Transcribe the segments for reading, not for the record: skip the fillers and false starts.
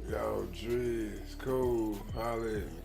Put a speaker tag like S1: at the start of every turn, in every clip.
S1: Yo, Drees, cool, holla at me.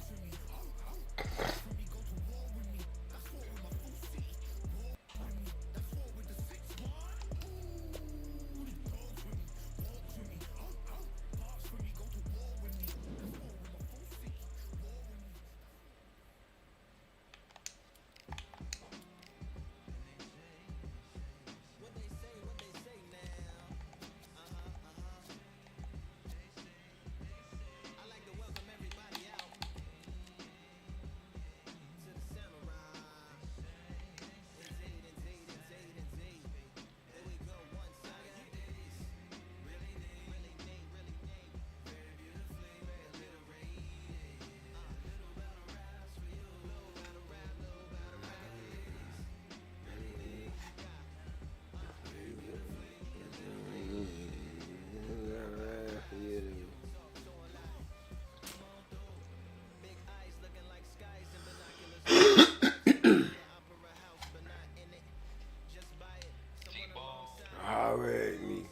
S1: Holla at me.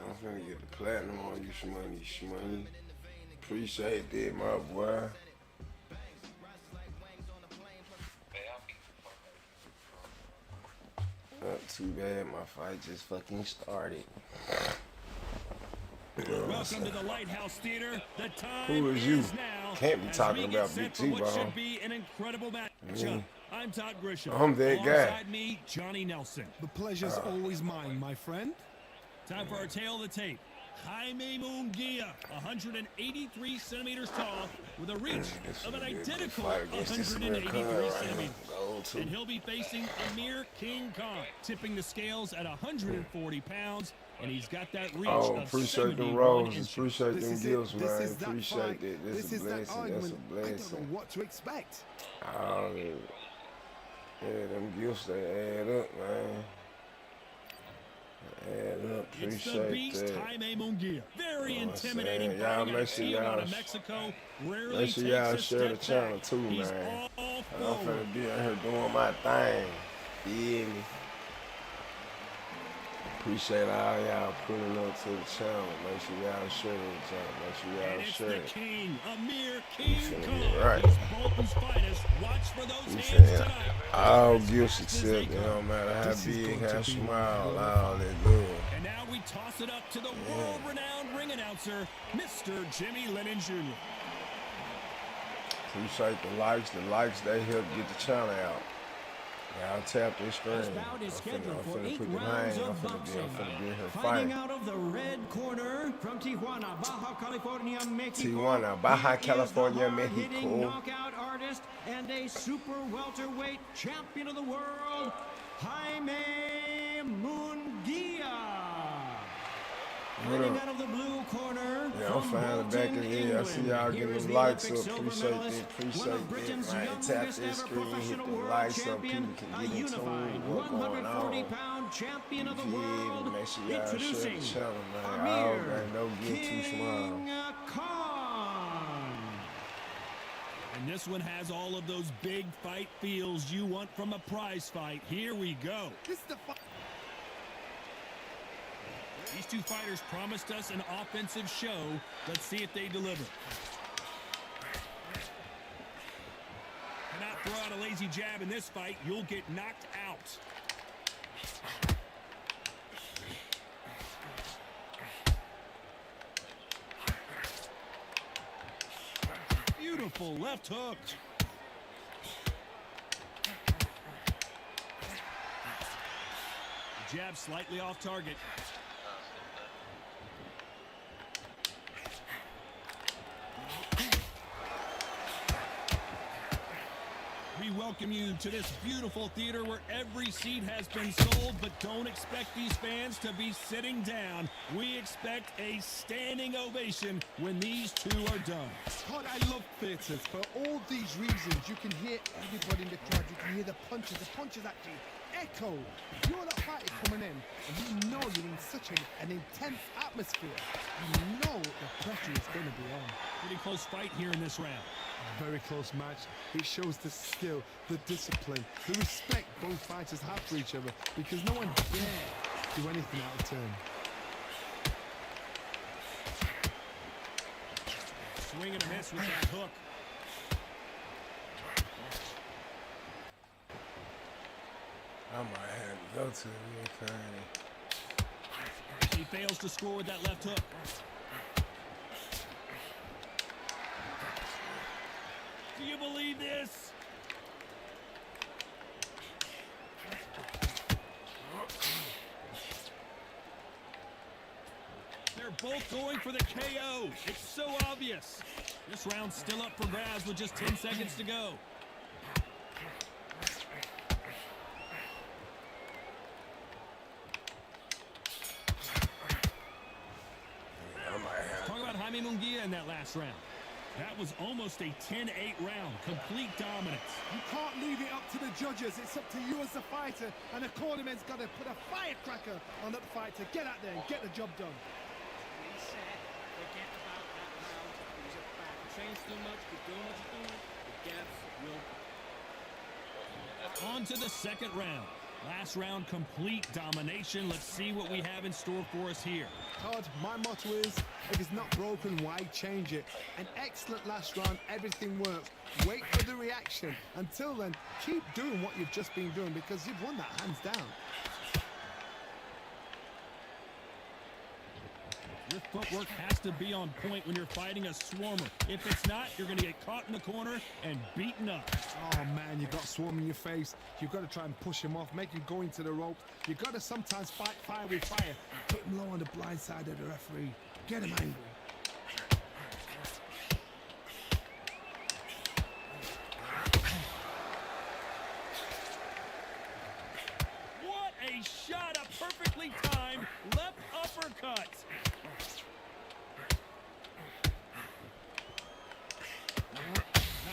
S1: I'm finna get the platinum on you, shmoney. Appreciate that, my boy. Not too bad, my fight just fucking started.
S2: Welcome to the Lighthouse Theater. The time
S1: Who is you?
S2: now.
S1: Can't be talking about Big T-Bone.
S2: What should be an incredible matchup. I'm Todd Grisham.
S1: I'm that guy.
S2: Alongside me, Johnny Nelson.
S3: The pleasure's always mine, my friend.
S2: Time for our tail of the tape. Jaime Munguia, 183 centimeters tall, with a reach of an identical 183 centimeters. And he'll be facing Amir King Khan, tipping the scales at 140 pounds. And he's got that reach of
S1: appreciate them roses, appreciate them gifts, man. Appreciate that. This is a blessing. That's a blessing.
S3: I don't know what to expect.
S1: Yeah, them gifts, they add up, man. Add up, appreciate
S2: it's the beast,
S1: that.
S2: Jaime Munguia. Very intimidating.
S1: Y'all make sure y'all share the channel too, man. I'm finna be out here doing my thing. Yeah. Appreciate all y'all pulling up to the channel. Make sure y'all share the channel. Make sure y'all share it.
S2: King, Amir King Khan.
S1: Right.
S2: He's Bolton's finest. Watch for those hands tonight.
S1: All gifts accept, it don't matter how big, how small, all that good.
S2: And now we toss it up to the world-renowned ring announcer, Mr. Jimmy Lennon Jr.
S1: Appreciate the likes. The likes, they help get the channel out. Y'all tap this screen. I'm finna put the hands. I'm finna be here fighting.
S4: Out of the red corner from Tijuana, Baja California, Mexico.
S1: Tijuana, Baja California, Mexico.
S4: Knockout artist and a super welterweight champion of the world, Jaime Munguia. Fighting out of the blue corner.
S1: Yeah, I'm finally back in here. I see y'all getting them likes up. Appreciate that. Appreciate that. Man, tap this screen, hit the likes up. People can get in tune with what's going on.
S4: Champion of the
S1: Yeah,
S4: world.
S1: make sure y'all share the channel, man. All gang, don't get too small.
S2: And this one has all of those big fight feels you want from a prize fight. Here we go. These two fighters promised us an offensive show. Let's see if they deliver. Cannot throw out a lazy jab in this fight. You'll get knocked out. Beautiful left hook. The jab slightly off target. We welcome you to this beautiful theater where every seat has been sold, but don't expect these fans to be sitting down. We expect a standing ovation when these two are done.
S3: God, I love theatres for all these reasons. You can hear everybody in the crowd. You can hear the punches. The punches actually echo. You're that fighter coming in, and you know you're in such an intense atmosphere. You know the pressure is going to be on.
S2: Pretty close fight here in this round.
S3: Very close match. It shows the skill, the discipline, the respect both fighters have for each other, because no one dare do anything out of turn.
S2: Swing and a miss with that hook.
S1: I might have to go to the
S2: He fails to score with that left hook. Do you believe this? They're both going for the KO. It's so obvious. This round's still up for grabs with just 10 seconds to go. Talk about Jaime Munguia in that last round. That was almost a 10-8 round. Complete dominance.
S3: You can't leave it up to the judges. It's up to you as the fighter, and the cornerman's got to put a firecracker on that fight to get out there and get the job done.
S5: Reset. Forget about that round. It was a fact. Trains too much, keep doing what you're doing. The gaps will.
S2: On to the second round. Last round, complete domination. Let's see what we have in store for us here.
S3: Todd, my motto is, if it's not broken, why change it? An excellent last round, everything works. Wait for the reaction. Until then, keep doing what you've just been doing, because you've won that hands down.
S2: Your footwork has to be on point when you're fighting a swarmer. If it's not, you're going to get caught in the corner and beaten up.
S3: Oh man, you've got Swarm in your face. You've got to try and push him off, make him go into the ropes. You've got to sometimes fight fire with fire. Put him low on the blind side of the referee. Get him angry.
S2: What a shot, a perfectly timed left uppercut.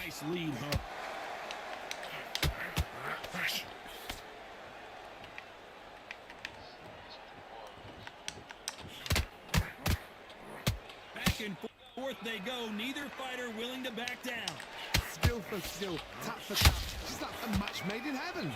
S2: Nice lead hook. Back and forth they go, neither fighter willing to back down.
S3: Skill for skill, tap for tap. Just like a match made in heaven.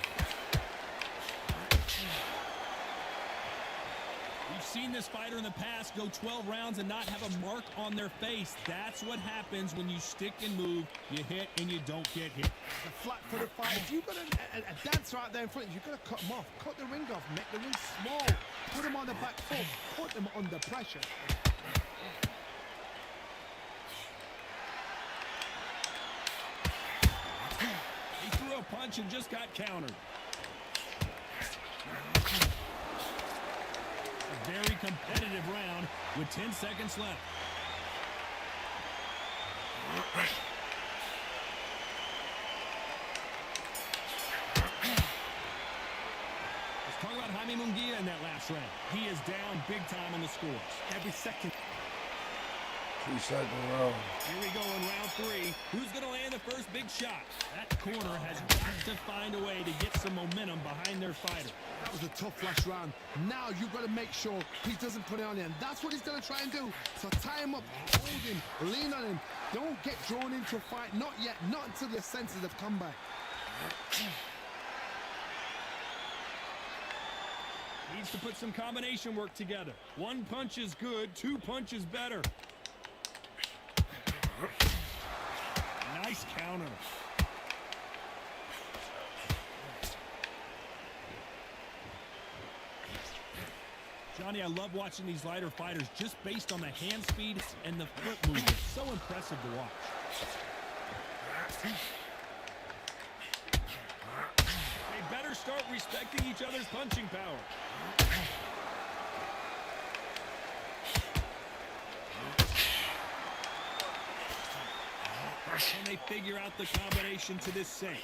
S2: We've seen this fighter in the past go 12 rounds and not have a mark on their face. That's what happens when you stick and move. You hit and you don't get hit.
S3: The flat-footed fight. If you've got a dancer out there in front, you've got to cut him off. Cut the ring off. Make the ring small. Put him on the back foot. Put him under pressure.
S2: He threw a punch and just got countered. A very competitive round with 10 seconds left. Let's talk about Jaime Munguia in that last round. He is down big time on the scores.
S3: Every second.
S1: 3-second round.
S2: Here we go in round 3. Who's going to land the first big shot? That corner has got to find a way to get some momentum behind their fighter.
S3: That was a tough last round. Now you've got to make sure he doesn't put it on you. And that's what he's going to try and do. So tie him up, hold him, lean on him. Don't get drawn into a fight. Not yet. Not until your senses have come back.
S2: Needs to put some combination work together. One punch is good, 2 punches better. Nice counter. Johnny, I love watching these lighter fighters just based on the hand speed and the foot movement. So impressive to watch. They better start respecting each other's punching power. Can they figure out the combination to this sink?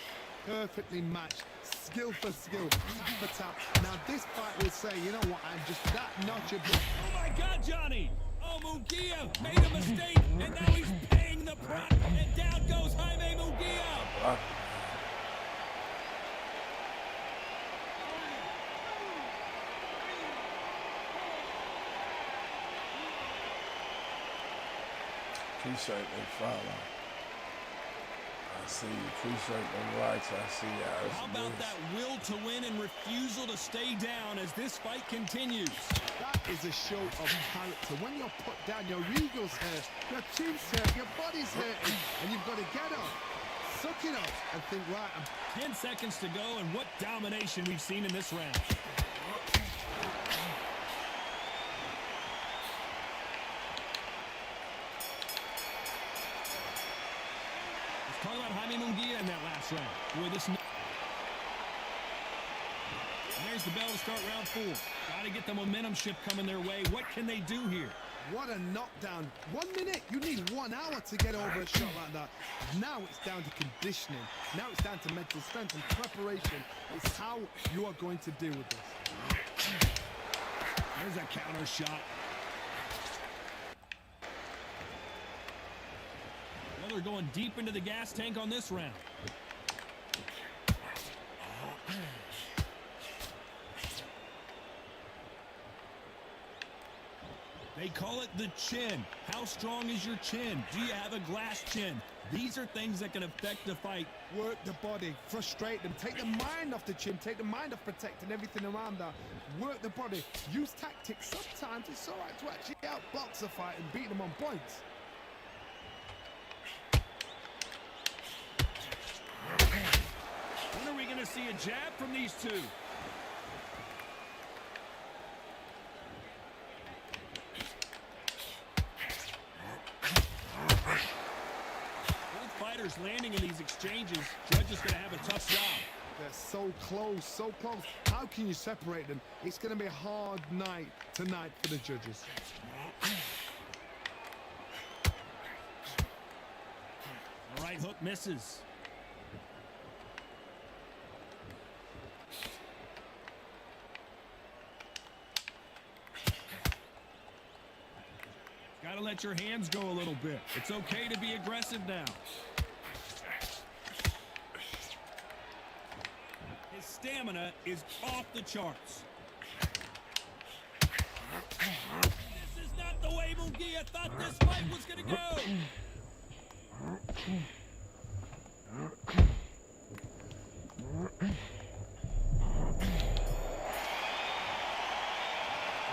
S3: perfectly matched. Skill for skill, tap for tap. Now this fight will say, you know what, I'm just that notch above.
S2: Oh my God, Johnny! Oh, Munguia made a mistake, and now he's paying the price. And down goes Jaime Munguia.
S1: Appreciate that follow. I see you. Appreciate them likes. I see y'all.
S2: How about that will to win and refusal to stay down as this fight continues?
S3: That is a show of character. When you're put down, your ego's hurt, your chin's hurt, your body's hurting, and you've got to get up, suck it up, and think, right,
S2: 10 seconds to go, and what domination we've seen in this round. Let's talk about Jaime Munguia in that last round. Boy, this... And there's the bell to start round 4. Got to get the momentum shift coming their way. What can they do here?
S3: what a knockdown. 1 minute, you need 1 hour to get over a shot like that. Now it's down to conditioning. Now it's down to mental strength and preparation. It's how you are going to deal with this.
S2: There's a counter shot. Well, they're going deep into the gas tank on this round. They call it the chin. How strong is your chin? Do you have a glass chin? These are things that can affect the fight.
S3: Work the body, frustrate them, take the mind off the chin, take the mind off protecting everything around that. Work the body, use tactics. Sometimes it's all right to actually outbox a fight and beat them on points.
S2: When are we going to see a jab from these two? Landing in these exchanges, Judge is going to have a tough job.
S3: They're so close, so close. How can you separate them? It's going to be a hard night tonight for the judges.
S2: The right hook misses. Got to let your hands go a little bit. It's okay to be aggressive now. His stamina is off the charts. This is not the way Munguia thought this fight was going to go. Let's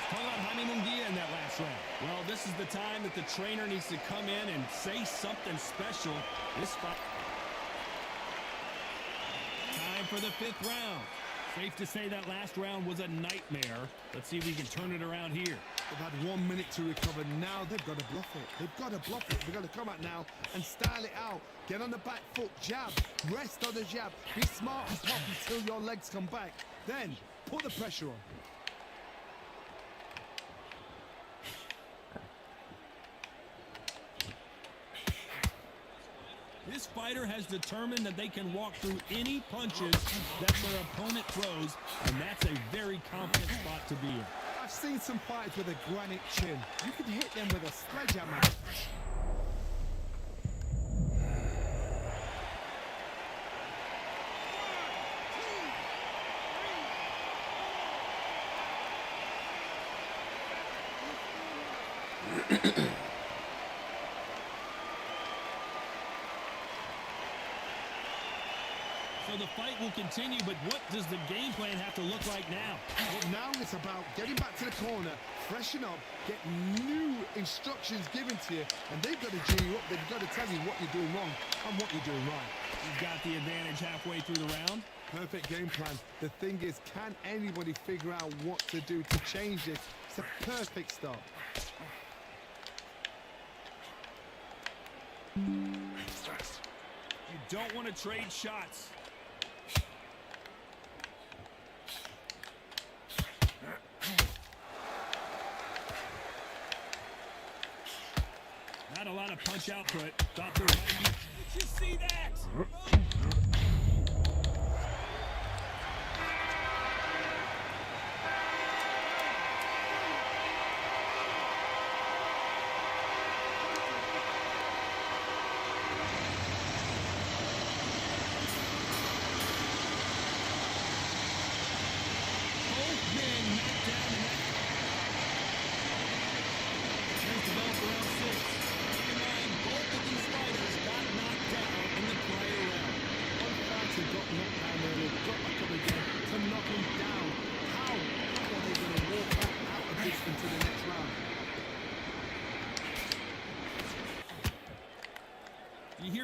S2: talk about Jaime Munguia in that last round. Well, this is the time that the trainer needs to come in and say something special. This fight. Time for the 5th round. Safe to say that last round was a nightmare. Let's see if we can turn it around here.
S3: They've had 1 minute to recover. Now they've got to bluff it. They've got to bluff it. They've got to come out now and style it out. Get on the back foot, jab, rest on the jab. Be smart and pop until your legs come back. Then put the pressure on.
S2: This fighter has determined that they can walk through any punches that their opponent throws, and that's a very confident spot to be in.
S3: I've seen some fighters with a granite chin. You can hit them with a sledgehammer.
S2: So the fight will continue, but what does the game plan have to look like now?
S3: Well, now it's about getting back to the corner, freshen up, get new instructions given to you, and they've got to G you up. They've got to tell you what you're doing wrong and what you're doing right.
S2: You've got the advantage halfway through the round.
S3: Perfect game plan. The thing is, can anybody figure out what to do to change this? It's a perfect start.
S2: You don't want to trade shots. Not a lot of punch output. Thought there might be. Did you see that?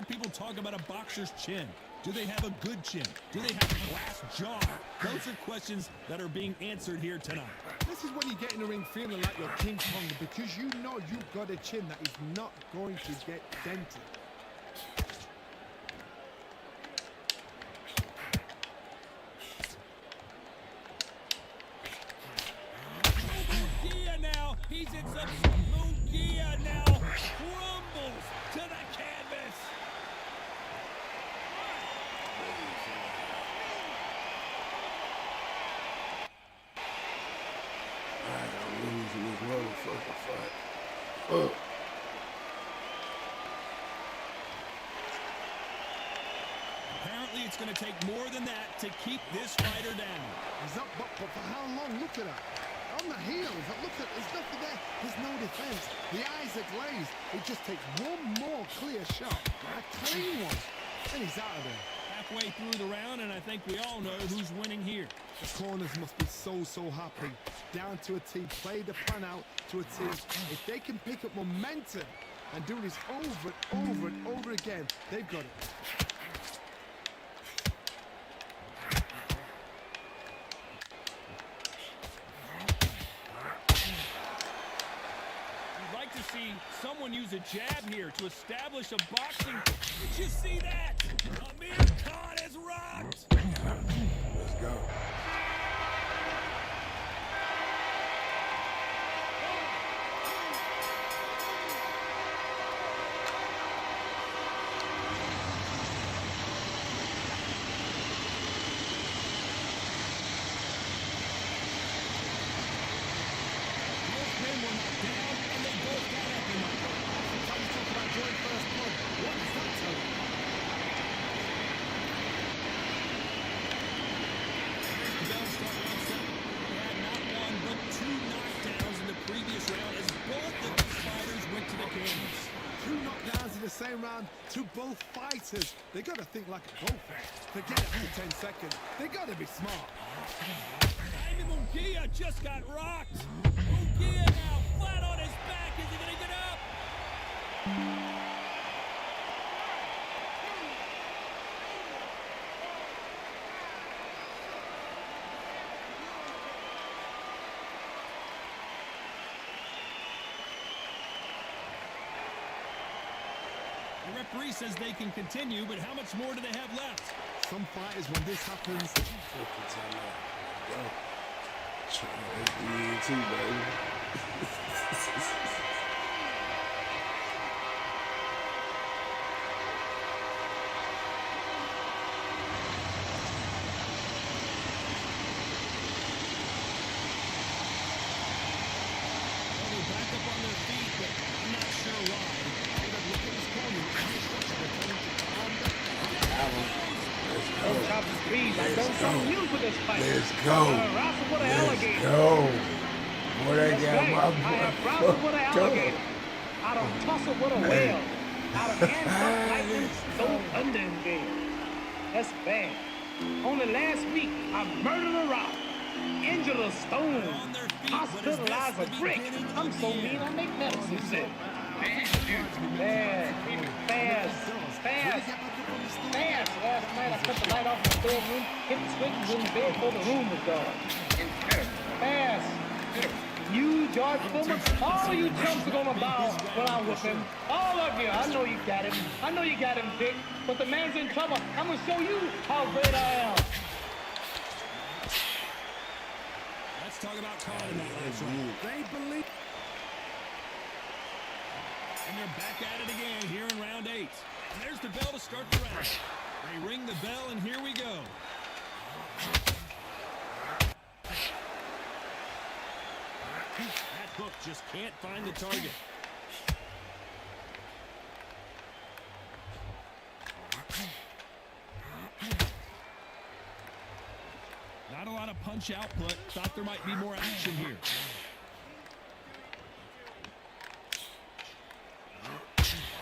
S2: people talk about a boxer's chin. Do they have a good chin? Do they have a glass jaw? Those are questions that are being answered here tonight.
S3: This is when you get in the ring feeling like you're King Kong, because you know you've got a chin that is not going to get dented.
S2: Now, he's in some Munguia now, crumbles to the canvas.
S1: I'm losing this motherfucking fight.
S2: Apparently, it's going to take more than that to keep this fighter down.
S3: He's up, but for how long? Look at that. On the heels, look at, there's nothing there. There's no defense. The eyes are glazed. It just takes one more clear shot, a clean one, and he's out of there.
S2: Halfway through the round, and I think we all know who's winning here.
S3: The corners must be so happy. Down to a T, play the plan out to a T. If they can pick up momentum and do this over and over and over again, they've got it.
S2: See someone use a jab here to establish a boxing. Did you see that? Amir Khan has rocked.
S1: Let's go.
S3: Same round to both fighters. They got to think like a golfer. Forget it after 10 seconds. They got to be smart.
S2: Munguia just got rocked. Munguia now flat on his back. Is he going to get up? The referee says they can continue, but how much more do they have left?
S3: Some fighters, when this happens,
S1: BET, baby.
S2: They're back up on their feet, but I'm not sure why.
S1: Let's go.
S6: Let's
S1: go. Boy, they got
S6: right.
S1: my
S6: I have wrestled with an alligator. I don't tussle with a whale. I don't handcuff lightning, stole thunder and gale. That's bad. Only last week, I murdered a rock, injured a stone, hospitalized a brick. I'm so mean, I make medicine sick. Bad, fast. Last night I cut the light off in the bedroom, hit the switch, and was in the bed before the room was gone. Fast. You, George Foreman, all you chumps are gonna bow when I whip him. All of you. I know you got him. I know you got him, Dick. But the man's in trouble. I'm gonna show you how great I am.
S2: Let's talk about calling that last round.
S3: they believe.
S2: And they're back at it again here in round 8. And there's the bell to start the round. They ring the bell, and here we go. That hook just can't find the target. Not a lot of punch output. Thought there might be more action here.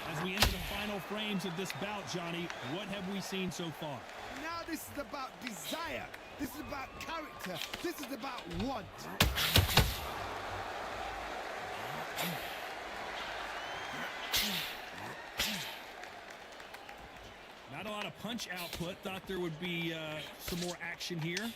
S2: As we enter the final frames of this bout, Johnny, what have we seen so far?
S3: Now this is about desire. This is about character. This is about want.
S2: punch output. Thought there would be some more action here.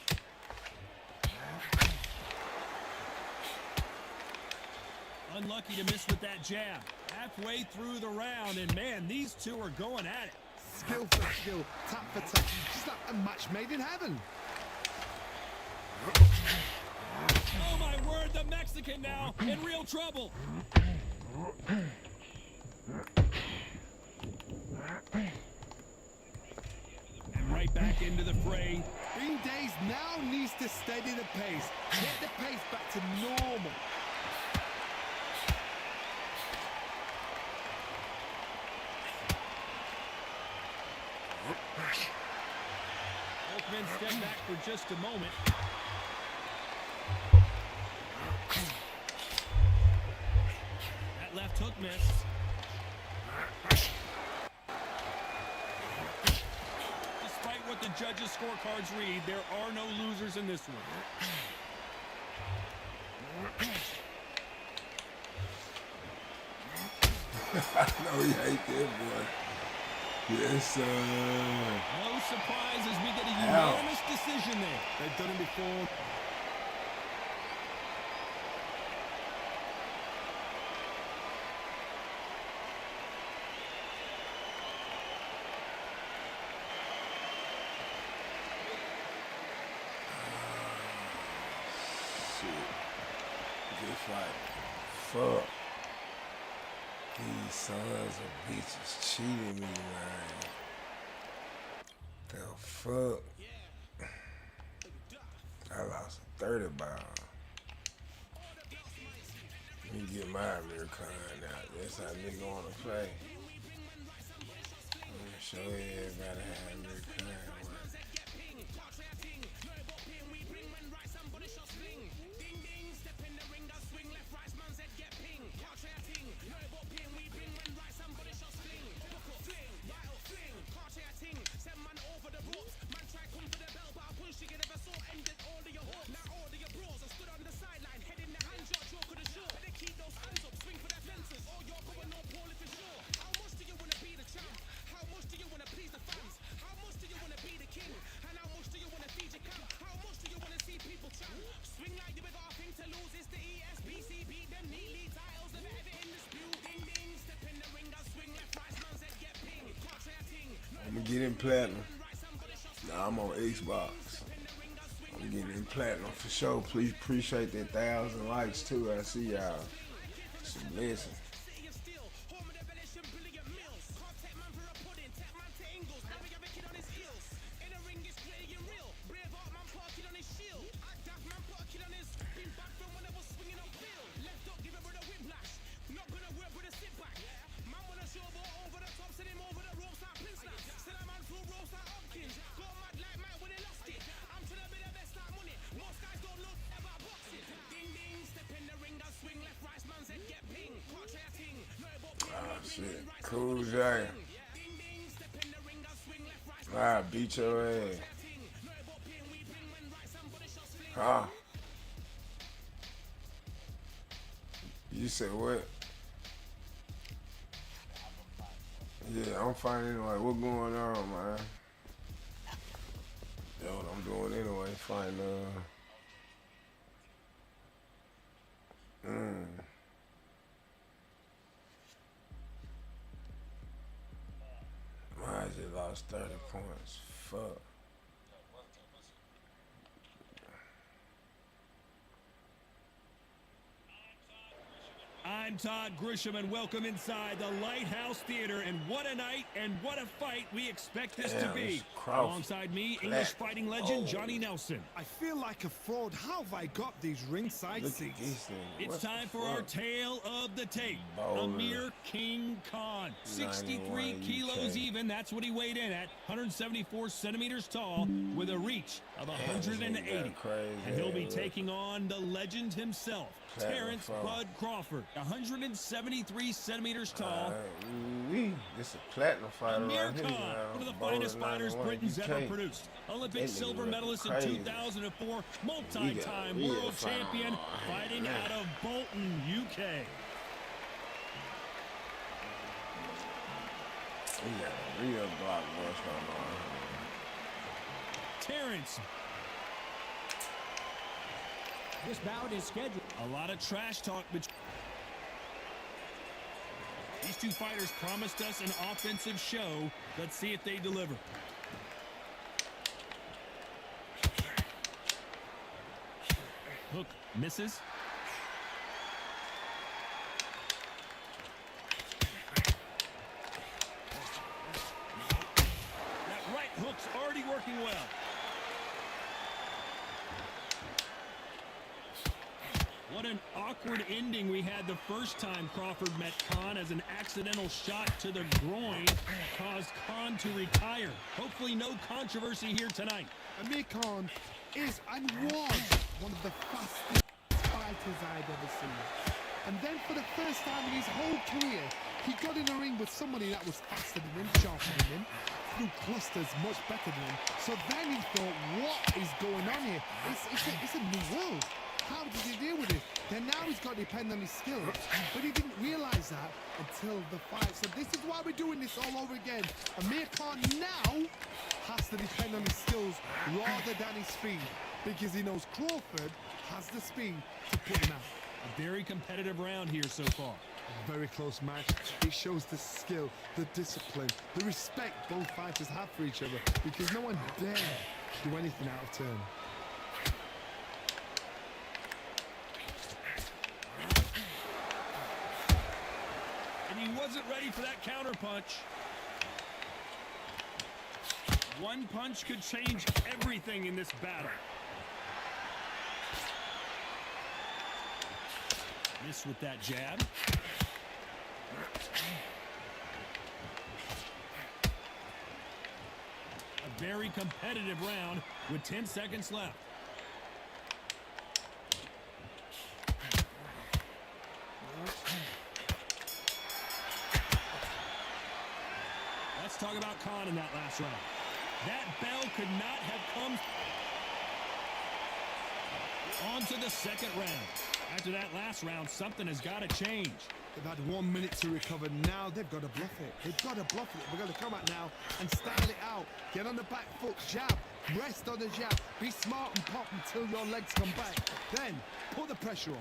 S2: Unlucky to miss with that jab. Halfway through the round, and man, these two are going at it.
S3: Skill for skill, tap for tap, just like a match made in heaven.
S2: Oh my word, the Mexican now in real trouble. And right back into the fray.
S3: Green Days now needs to steady the pace, get the pace back to normal.
S2: Both men step back for just a moment. That left hook missed. Despite what the judges' scorecards read, there are no losers in this one.
S1: I know you hate that, boy. Yes, sir.
S2: No surprise as we get a unanimous decision there.
S3: They've done it before.
S1: Shit. Just like, fuck. These sons of bitches cheated me, man. The fuck? I lost a 30 ball. Let me get my American out. That's how nigga wanna play. I'm gonna show everybody how American works. I'm gonna get in platinum. Nah, I'm on Xbox. I'm getting in platinum for sure. Please appreciate that 1,000 likes too. I see y'all. It's a blessing. Shit, cool, Jay. I beat your ass. Huh? You said what? Yeah, I'm fine anyway. What's going on, man? Yo, what I'm doing anyway, fine. I just lost 30 points. Fuck.
S2: I'm Todd Grisham, and welcome inside the Lighthouse Theater. And what a night and what a fight we expect this to be. Alongside me, English fighting legend Johnny Nelson.
S3: I feel like a fraud. How have I got these ringside seats?
S2: It's time for our tale of the tape. Amir King Khan, 63 kilos even. That's what he weighed in at. 174 centimeters tall with a reach of 180. And he'll be taking on the legend himself, Terrence Bud Crawford, 173 centimeters tall.
S1: This is a platinum fighter right here.
S2: One of the finest fighters Britain's ever produced. Olympic silver medalist in 2004, multi-time world champion, fighting out of Bolton, UK.
S1: He got a real blockbuster on.
S2: Terrence.
S4: This bout is scheduled.
S2: A lot of trash talk between. These two fighters promised us an offensive show. Let's see if they deliver. Hook misses. That right hook's already working well. What an awkward ending we had the first time Crawford met Khan, as an accidental shot to the groin caused Khan to retire. Hopefully no controversy here tonight.
S3: Amir Khan is and was one of the fastest fighters I'd ever seen. And then for the first time in his whole career, he got in a ring with somebody that was faster than him, sharper than him, threw clusters much better than him. So then he thought, what is going on here? It's a new world. How did he deal with it? Then now he's got to depend on his skills, but he didn't realize that until the fight. So this is why we're doing this all over again. Amir Khan now has to depend on his skills rather than his speed, because he knows Crawford has the speed to put him out.
S2: A very competitive round here so far.
S3: A very close match. It shows the skill, the discipline, the respect both fighters have for each other, because no one dare do anything out of turn.
S2: He wasn't ready for that counter punch. One punch could change everything in this battle. Missed with that jab. A very competitive round with 10 seconds left. Let's talk about Khan in that last round. That bell could not have come. On to the second round. After that last round, something has got to change.
S3: They've had 1 minute to recover. Now they've got to bluff it. They've got to bluff it. We've got to come out now and style it out. Get on the back foot, jab, rest on the jab. Be smart and pop until your legs come back. Then put the pressure on.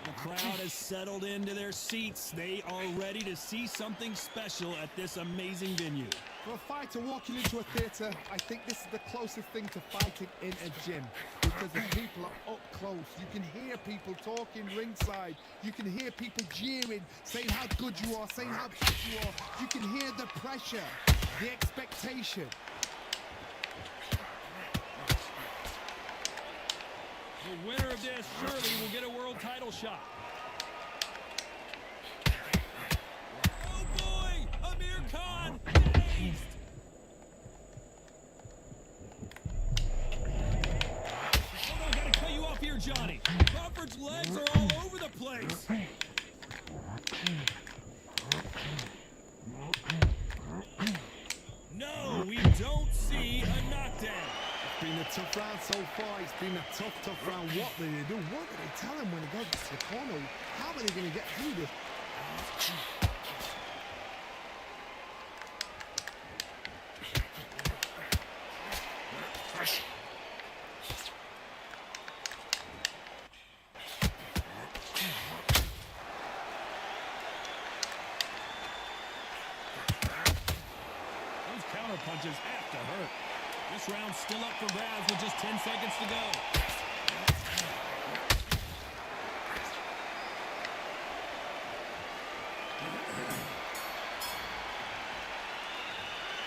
S2: The crowd has settled into their seats. They are ready to see something special at this amazing venue.
S3: For a fighter walking into a theatre, I think this is the closest thing to fighting in a gym, because the people are up close. You can hear people talking ringside. You can hear people jeering, saying how good you are, saying how bad you are. You can hear the pressure, the expectation.
S2: The winner of this surely will get a world title shot. Oh boy, Amir Khan dazed. Hold on, gotta cut you off here, Johnny. Crawford's legs are all over the place. No, we don't see a knockdown.
S3: It's been a tough round so far. It's been a tough round. What do they do? What do they tell him when he goes to the corner? How are they going to get through this?
S2: Those counter punches have to hurt. This round's still up for grabs with just 10 seconds to go.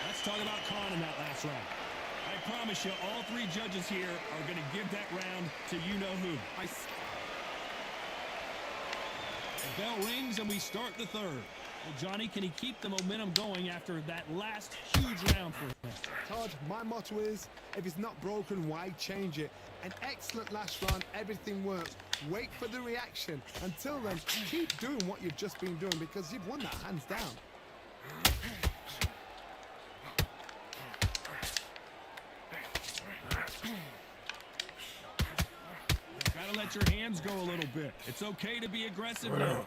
S2: Let's talk about Khan in that last round. I promise you, all three judges here are going to give that round to you-know-who. The bell rings and we start the third. Well, Johnny, can he keep the momentum going after that last huge round for him?
S3: Todd, my motto is, if it's not broken, why change it? An excellent last round, everything works. Wait for the reaction. Until then, keep doing what you've just been doing, because you've won that hands down.
S2: let your hands go a little bit. It's okay to be aggressive now.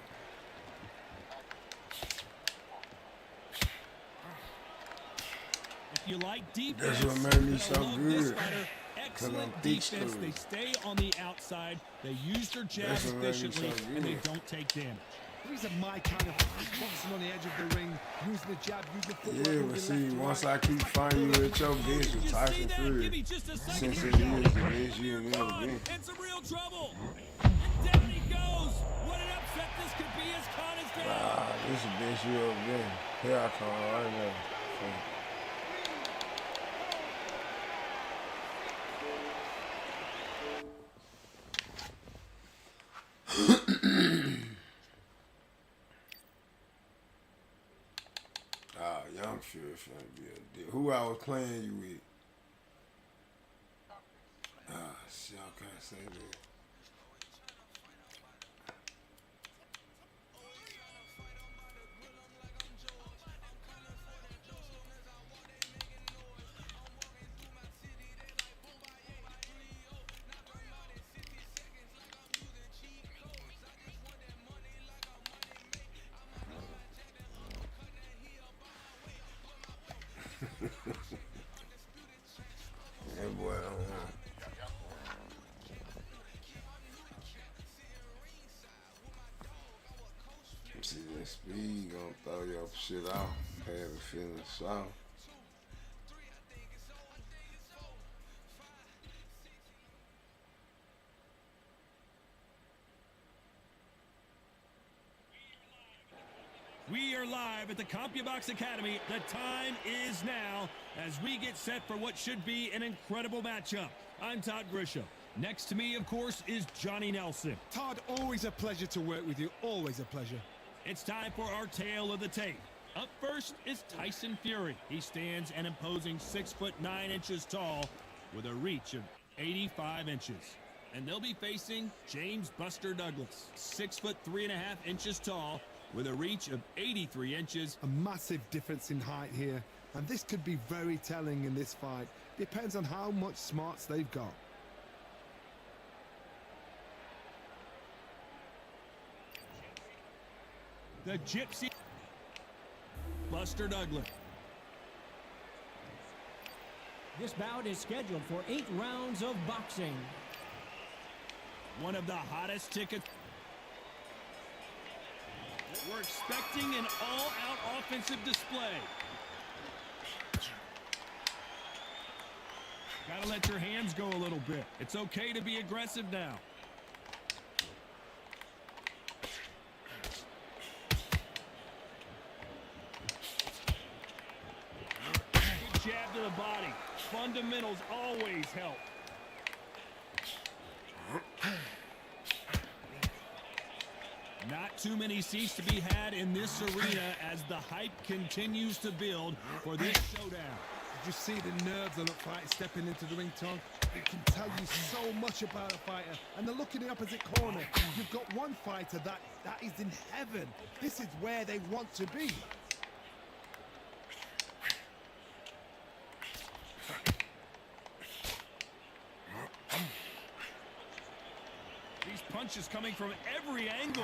S2: If you like defense,
S1: that's what made me so
S2: this
S1: good.
S2: fighter. Excellent defense. They stay on the outside. They use their jabs efficiently, and they don't take damage.
S3: These are my kind of fights, boxing on the edge of the ring, using the jab, using footwork.
S1: Yeah, but see, once I keep finding you at your bench with Tyson Fury, since it is the best you in the event.
S2: In some real trouble. And down he goes. What an upset this could be as Khan is down.
S1: Nah, this is the best you ever been. Here I come right now. Young Fury finna be a dick. Who I was playing you with? Shit, I can't say that. That boy don't want. See that speed gonna throw your shit off. Have a feeling soft.
S2: We are live at the CompuBox Academy. The time is now as we get set for what should be an incredible matchup. I'm Todd Grisham. Next to me, of course, is Johnny Nelson.
S3: Todd, always a pleasure to work with you. Always a pleasure.
S2: It's time for our tale of the tape. Up first is Tyson Fury. He stands an imposing 6'9" tall with a reach of 85 inches. And they'll be facing James Buster Douglas, 6'3.5" tall with a reach of 83 inches.
S3: A massive difference in height here, and this could be very telling in this fight. Depends on how much smarts they've got.
S2: The Gypsy Buster Douglas.
S4: This bout is scheduled for 8 rounds of boxing.
S2: One of the hottest tickets. We're expecting an all-out offensive display. Gotta let your hands go a little bit. It's okay to be aggressive now. Good jab to the body. Fundamentals always help. Not too many seats to be had in this arena as the hype continues to build for this showdown.
S3: Did you see the nerves on a fight stepping into the ring, Tom? It can tell you so much about a fighter. And the look in the opposite corner. You've got one fighter that is in heaven. This is where they want to be.
S2: These punches coming from every angle.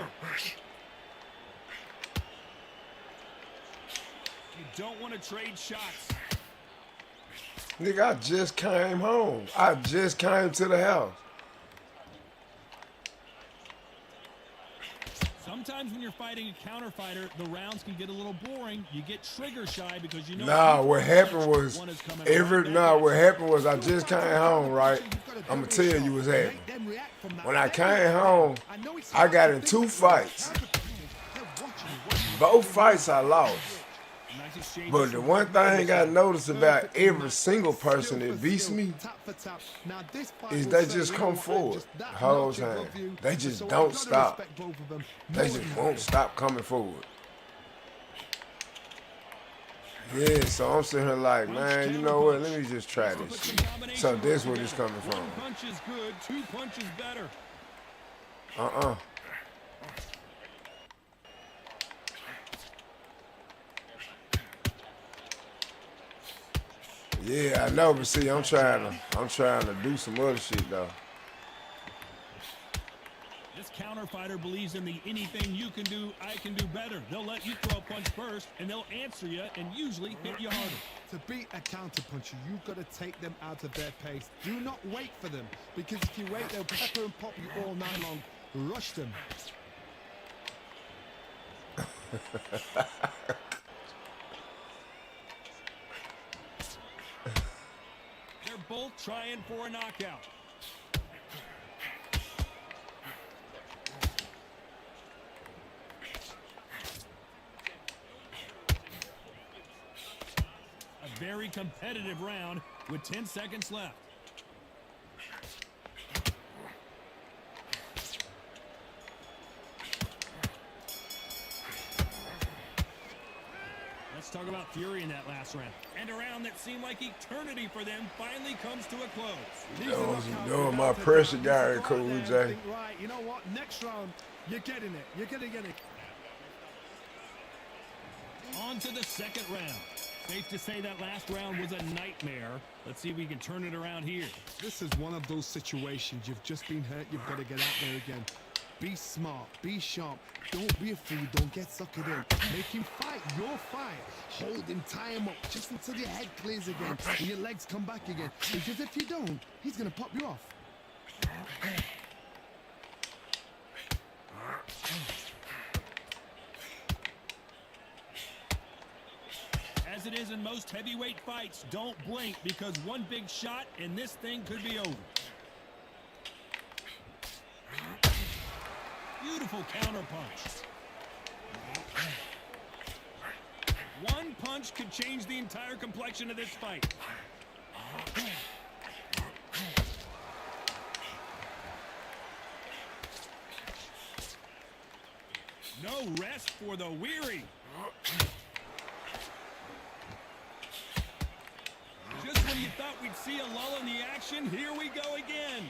S2: You don't want to trade shots.
S1: Nigga, I just came home. I just came to the house.
S2: Sometimes when you're fighting a counter fighter, the rounds can get a little boring. You get trigger shy because you know.
S1: Nah, what happened was I just came home, right? I'ma tell you what's happening. When I came home, I got in 2 fights. Both fights I lost. But the one thing I noticed about every single person that beats me is they just come forward the whole time. They just don't stop. They just won't stop coming forward. Yeah, so I'm sitting here like, man, you know what? Let me just try this shit. So this where it's coming from.
S2: 1 punch is good, 2 punches better.
S1: Yeah, I know, but see, I'm trying to do some other shit though.
S2: counter fighter believes in the anything you can do, I can do better. They'll let you throw a punch first, and they'll answer you and usually hit you harder.
S3: To beat a counter puncher, you've got to take them out of their pace. Do not wait for them, because if you wait, they'll pepper and pop you all night long. Rush them.
S2: They're both trying for a knockout. A very competitive round with 10 seconds left. Let's talk about fury in that last round. And a round that seemed like eternity for them finally comes to a close.
S1: Doing my pressure guy, Cool J.
S3: Right, you know what? Next round, you're getting it. You're going to get it.
S2: On to the second round. Safe to say that last round was a nightmare. Let's see if we can turn it around here.
S3: This is one of those situations. You've just been hurt. You've got to get out there again. Be smart. Be sharp. Don't be a fool. Don't get suckered in. Make him fight your fight. Hold him. Tie him up just until your head clears again and your legs come back again. Because if you don't, he's going to pop you off.
S2: As it is in most heavyweight fights, don't blink, because one big shot and this thing could be over. Beautiful counter punch. One punch could change the entire complexion of this fight. No rest for the weary. Just when you thought we'd see a lull in the action, here we go again.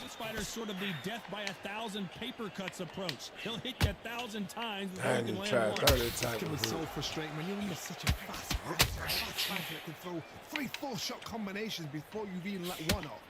S2: This fighter's sort of the death by 1,000 paper cuts approach. He'll hit you 1,000 times before you can land one.
S3: It can be so frustrating when you're under such a fast fighter that can throw 3-4 shot combinations before you've even let one off.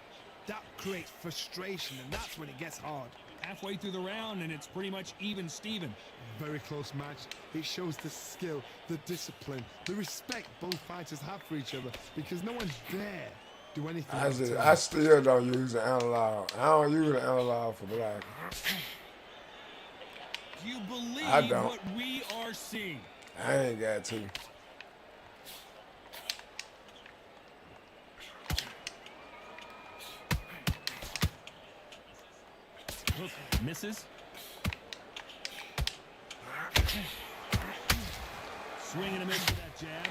S3: That creates frustration, and that's when it gets hard.
S2: Halfway through the round, and it's pretty much even Steven.
S3: Very close match. It shows the skill, the discipline, the respect both fighters have for each other, because no one's dare do anything.
S1: I still don't use the analog. I don't use the analog for black.
S2: Do you believe what we are seeing?
S1: I ain't got to.
S2: Hook misses. Swing and a miss with that jab.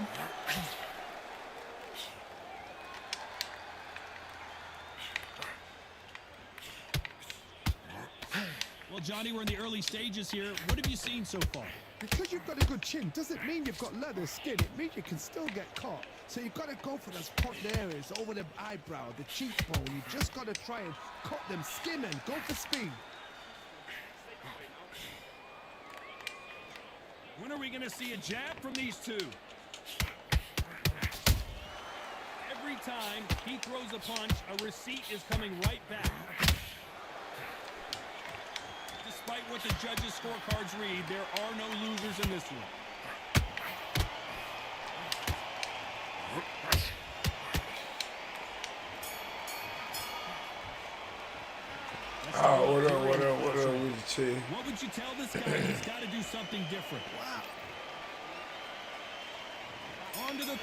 S2: Well, Johnny, we're in the early stages here. What have you seen so far?
S3: Because you've got a good chin doesn't mean you've got leather skin. It means you can still get caught. So you've got to go for those cut areas over the eyebrow, the cheekbone. You just got to try and cut them, skin them, go for speed.
S2: When are we going to see a jab from these two? Every time he throws a punch, a receipt is coming right back. Despite what the judges' scorecards read, there are no losers in this one.
S1: Oh, what up with the chick?
S2: What would you tell this guy? He's got to do something different.
S3: Wow.
S2: On to the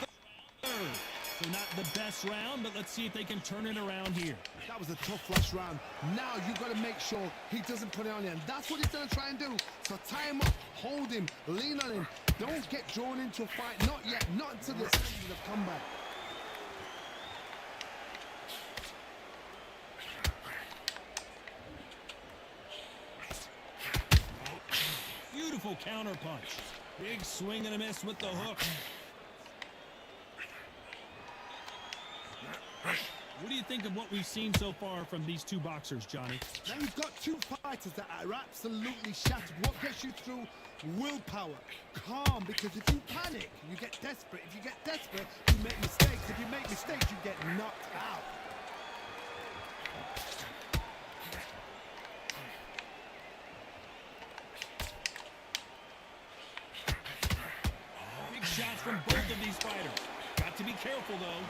S2: third. So not the best round, but let's see if they can turn it around here.
S3: That was a tough last round. Now you've got to make sure he doesn't put it on you. And that's what he's going to try and do. So tie him up, hold him, lean on him. Don't get drawn into a fight. Not yet. Not until the seconds of comeback.
S2: Beautiful counter punch. Big swing and a miss with the hook. What do you think of what we've seen so far from these two boxers, Johnny?
S3: Now you've got two fighters that are absolutely shattered. What gets you through? Willpower, calm, because if you panic, you get desperate. If you get desperate, you make mistakes. If you make mistakes, you get knocked out.
S2: Big shots from both of these fighters. Got to be careful, though.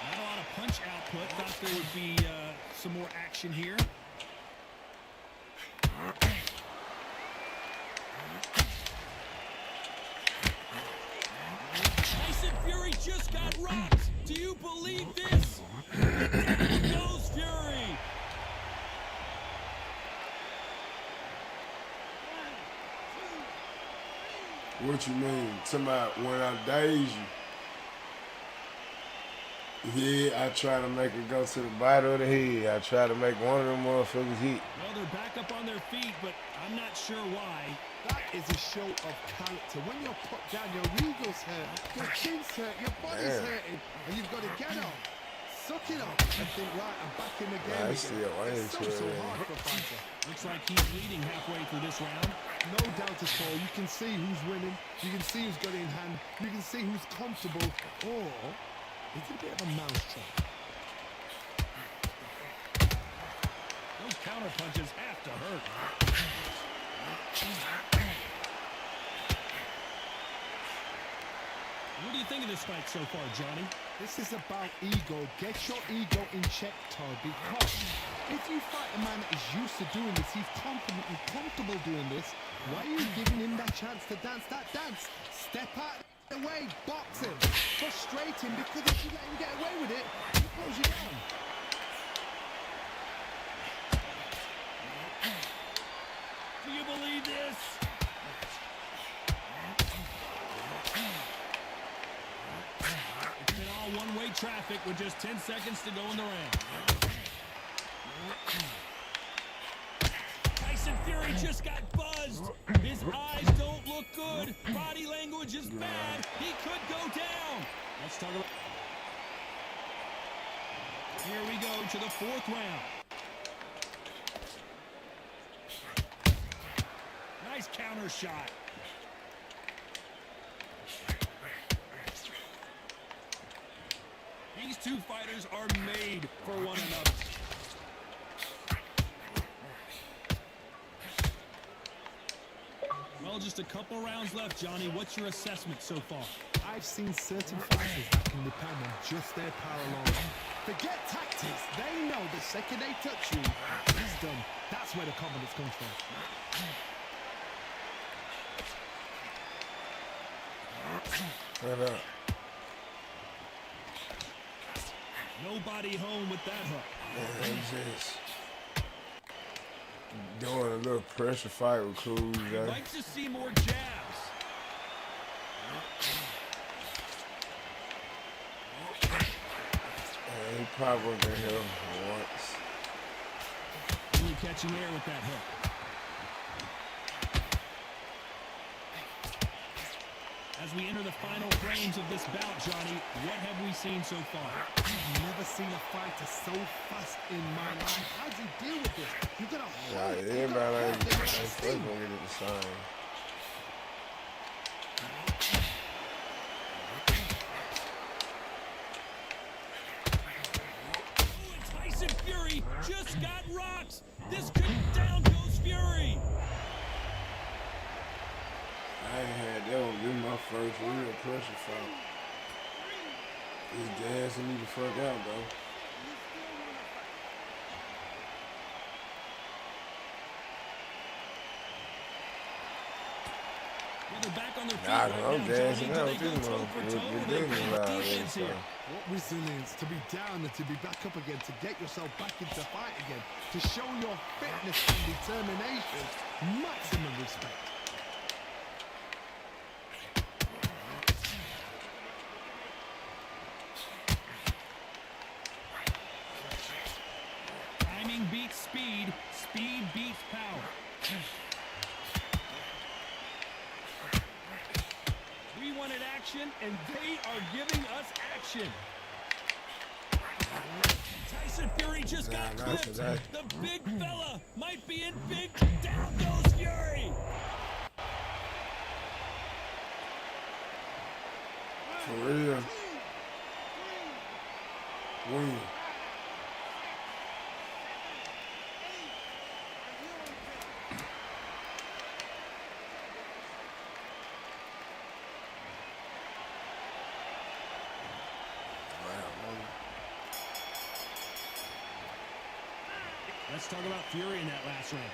S2: Not a lot of punch output. Thought there would be some more action here. Tyson Fury just got rocked. Do you believe this? Down goes Fury.
S1: What you mean? Somebody when I daze you. Yeah, I try to make it go to the bottom of the head. I try to make one of them motherfuckers hit.
S2: Well, they're back up on their feet, but I'm not sure why.
S3: That is a show of character. When you're put down, your ego's hurt, your chin's hurt, your body's hurting, and you've got to get up, suck it up, and think, right, I'm back in the game again. It's so hard for a fighter.
S2: Looks like he's leading halfway through this round.
S3: No doubt at all. You can see who's winning. You can see who's got it in hand. You can see who's comfortable. Or it's a bit of a mousetrap.
S2: Those counter punches have to hurt. What do you think of this fight so far, Johnny?
S3: This is about ego. Get your ego in check, Todd, because if you fight a man that is used to doing this, he's confident and comfortable doing this, why are you giving him that chance to dance that dance? Step out of the way, box him, frustrate him, because if you let him get away with it, he throws you down.
S2: Do you believe this? It's been all one-way traffic with just 10 seconds to go in the round. Tyson Fury just got buzzed. His eyes don't look good. Body language is bad. He could go down. Let's talk about... Here we go to the fourth round. Nice counter shot. These two fighters are made for one another. Well, just a couple rounds left, Johnny. What's your assessment so far?
S3: I've seen certain fighters that can depend on just their power alone. Forget tactics. They know the second they touch you, it's done. That's where the confidence comes from.
S2: Nobody home with that hook.
S1: Just doing a little pressure fight with Gooooo.
S2: I'd like to see more jabs.
S1: He probably been here once.
S2: Really catching air with that hook. As we enter the final frames of this bout, Johnny, what have we seen so far?
S3: I've never seen a fighter so fast in my life. How do you deal with this? You gotta hold.
S1: Everybody ain't first gonna get it the same.
S2: Tyson Fury just got rocked. This could down goes Fury.
S1: I ain't had that one. This is my first real pressure fight. He's gassing me the fuck out, though.
S2: Well, they're back on their feet
S1: I'm
S2: right now,
S1: gassing
S2: Johnny.
S1: out
S2: Do they
S1: too,
S2: go toe for toe, or they play defense here?
S3: What resilience to be down and to be back up again, to get yourself back into fight again, to show your fitness and determination. Maximum respect.
S2: Timing beats speed. Speed beats power. We wanted action. action, and they are giving us action. Tyson Fury just got clipped. The big fella might be in big. Down goes Fury.
S1: For real. Win.
S2: Let's talk about Fury in that last round.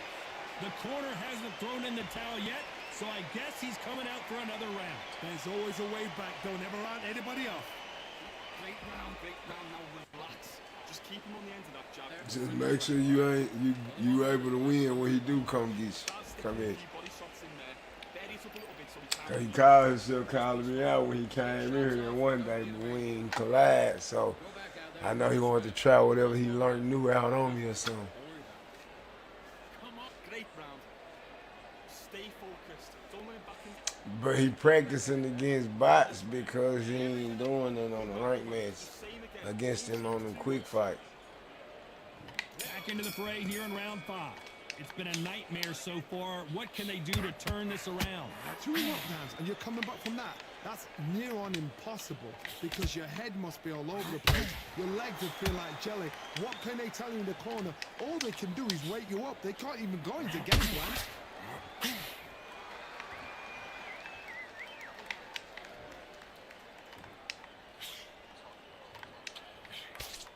S2: The corner hasn't thrown in the towel yet, so I guess he's coming out for another round.
S3: There's always a way back. Don't ever round anybody off.
S5: Great round, now relax. Just keep him on the end of that jab.
S1: Just make sure you able to win when he do come get you. Come in. He called himself calling me out when he came in here that one day, but we ain't collide, so I know he wanted to try whatever he learned new out on me or something.
S5: Great round. Stay focused. Don't let him back in.
S1: But he practicing against bots because he ain't doing it on the rank match against him on the quick fight.
S2: Back into the fray here in round 5. It's been a nightmare so far. What can they do to turn this around?
S3: 2 knockdowns and you're coming back from that. That's near on impossible because your head must be all over the place. Your legs would feel like jelly. What can they tell you in the corner? All they can do is wake you up. They can't even go into game plan.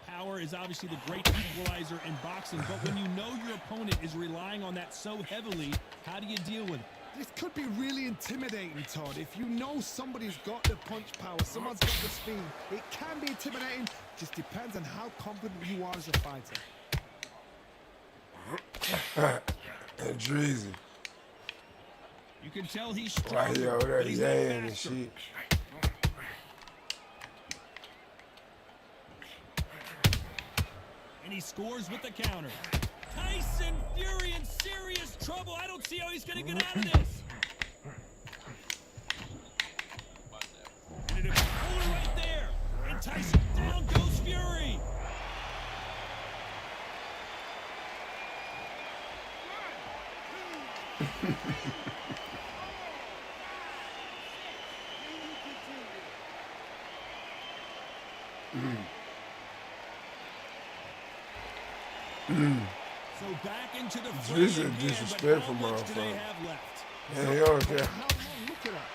S2: Power is obviously the great equalizer in boxing, but when you know your opponent is relying on that so heavily, how do you deal with it?
S3: This could be really intimidating, Todd. If you know somebody's got the punch power, someone's got the speed, it can be intimidating. Just depends on how confident you are as a fighter.
S1: And Dreezy.
S2: You can tell he's strong.
S1: Right here over there, yaying and shit.
S2: And he scores with the counter. Tyson Fury in serious trouble. I don't see how he's going to get out of this. And a corner right there. And Tyson, down goes Fury. So back into the fray
S1: This is
S2: again,
S1: disrespectful,
S2: but how much do they
S1: motherfucker.
S2: have left?
S1: Yeah, he don't care.
S3: How long? Look at that.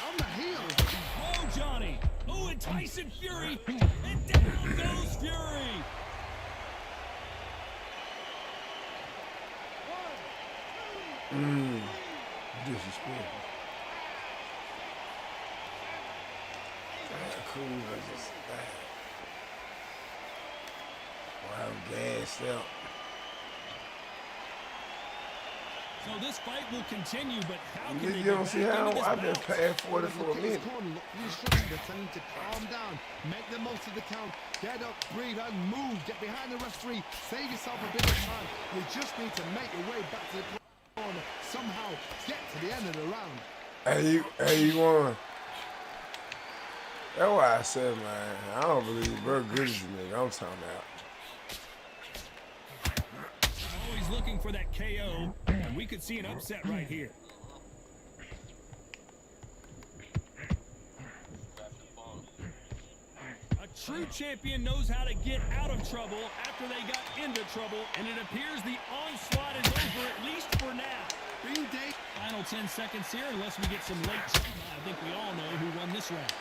S3: On the heels.
S2: Oh, Johnny. Oh, and Tyson Fury. And down goes Fury.
S1: Disrespectful. Cool, I just wow, gassed out.
S2: So this fight will continue, but how can they
S1: You
S2: get
S1: don't see
S2: back
S1: how
S2: into this
S1: I've been
S2: bout?
S1: past 40 for a
S3: Look at his
S1: minute.
S3: corner. Look at the instructions. They're telling him to calm down. Make the most of the count. Get up, breathe, and move. Get behind the referee. Save yourself a bit of time. You just need to make your way back to the corner. Somehow get to the end of the round.
S1: Hey, you won. That's why I said, man, I don't believe Bro good as you nigga. I'm talking about.
S2: Always looking for that KO, and we could see an upset right here. A true champion knows how to get out of trouble after they got into trouble, and it appears the onslaught is over, at least for now. Final 10 seconds here, unless we get some late drama. I think we all know who won this round.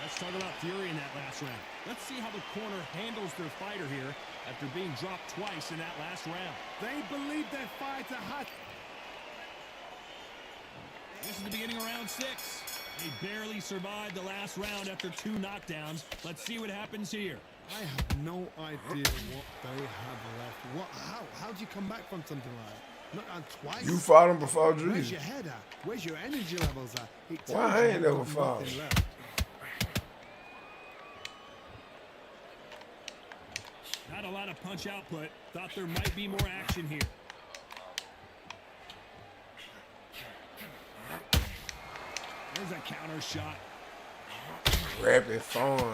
S2: Let's talk about Fury in that last round. Let's see how the corner handles their fighter here after being dropped twice in that last round.
S3: They believe their fighter has.
S2: This is the beginning of round 6. They barely survived the last round after 2 knockdowns. Let's see what happens here.
S3: I have no idea what they have left. How do you come back from something like that? Not on twice.
S1: You fought him before
S3: Where's
S1: Dreezy.
S3: your head at? Where's your energy levels at? It tells
S1: Why I
S3: you
S1: ain't
S3: you've
S1: never
S3: got
S1: fought?
S3: nothing left.
S2: Not a a lot of punch output. Thought there might be more action here. There's a counter shot.
S1: Rapid Vaughn.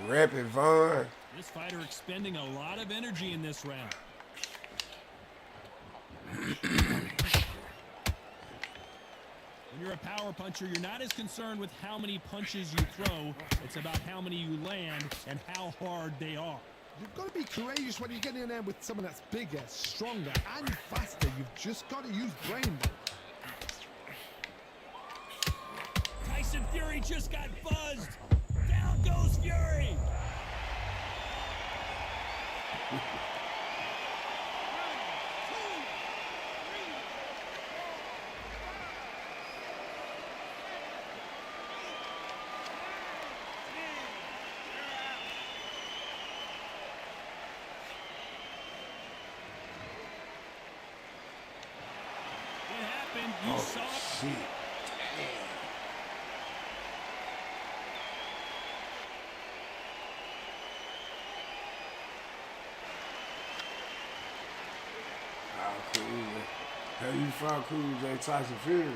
S1: Rapid Vaughn.
S2: This fighter expending a lot of energy in this round. When you're a power puncher, you're not as concerned with how many punches you throw. It's about how many you land and how hard they are.
S3: You've got to be courageous when you get in there with someone that's bigger, stronger, and faster. You've just got to use brain.
S2: Tyson Fury just got buzzed. Down goes Fury. It happened. You saw it.
S1: Shit. Have you fought Cool J Tyson Fury?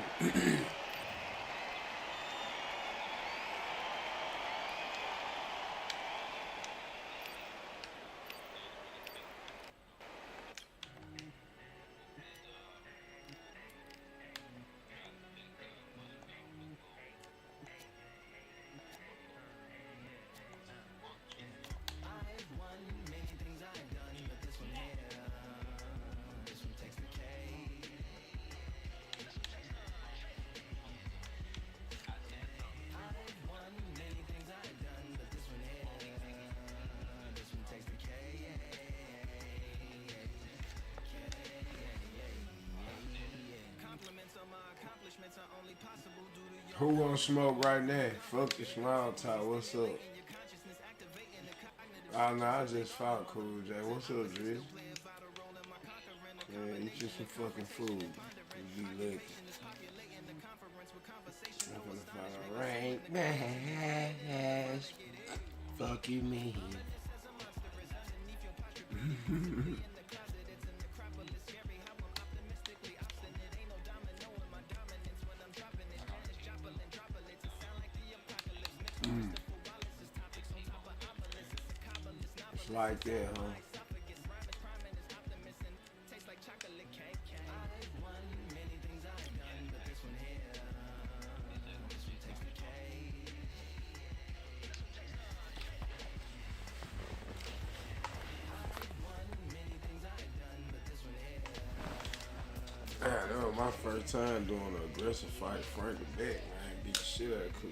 S1: Who want smoke right now? Fuck the small talk. What's up? Oh, no, I just fought Cool J. What's up, Drizzy? Yeah, eat you some fucking food. You be licking. I'm gonna fight right back. Fuck you, me. It's like that, huh? Man, that was my first time doing an aggressive fight. Frank the back, man. Beat the shit out of Cool.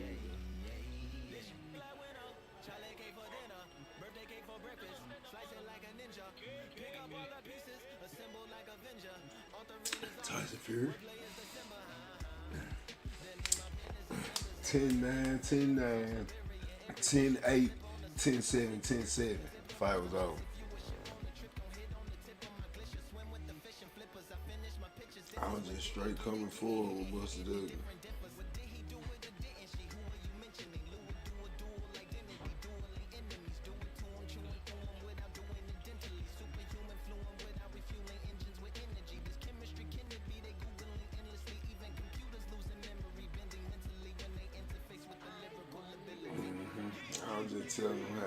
S1: Tyson Fury. 10-9, 10-9, 10-8, 10-7, 10-7. Fight was over. I was just straight coming forward with Busted Up. I was just telling him how.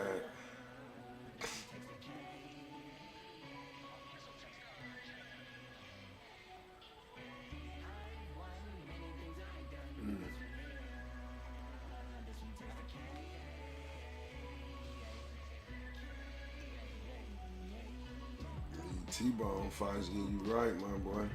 S1: T-Bone fights get you right, my boy.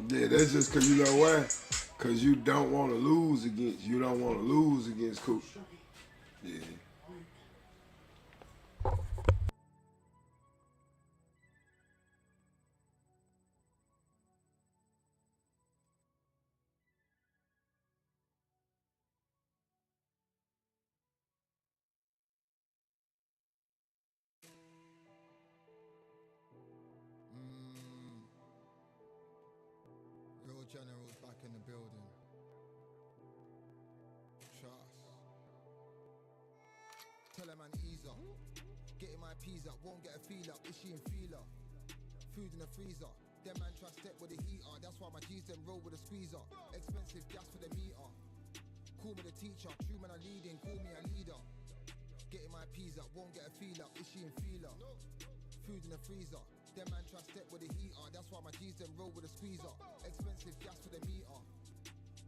S1: Yeah, that's just cause you know why? Cause you don't want to lose against Cool. Yeah.
S7: General's back in the building. Trust. Tell her man ease up. Getting my peas up, won't get a feel up. Is she in feeler? Food in the freezer. Them man try step with the heater. That's why my G's them roll with a squeezer. Expensive gas for the meter. Call me the teacher. True man I leading, call me a leader. Getting my peas up, won't get a feel up. Is she in feeler? Food in the freezer. Them man try step with the heater. That's why my G's them roll with a squeezer. Expensive gas for the meter.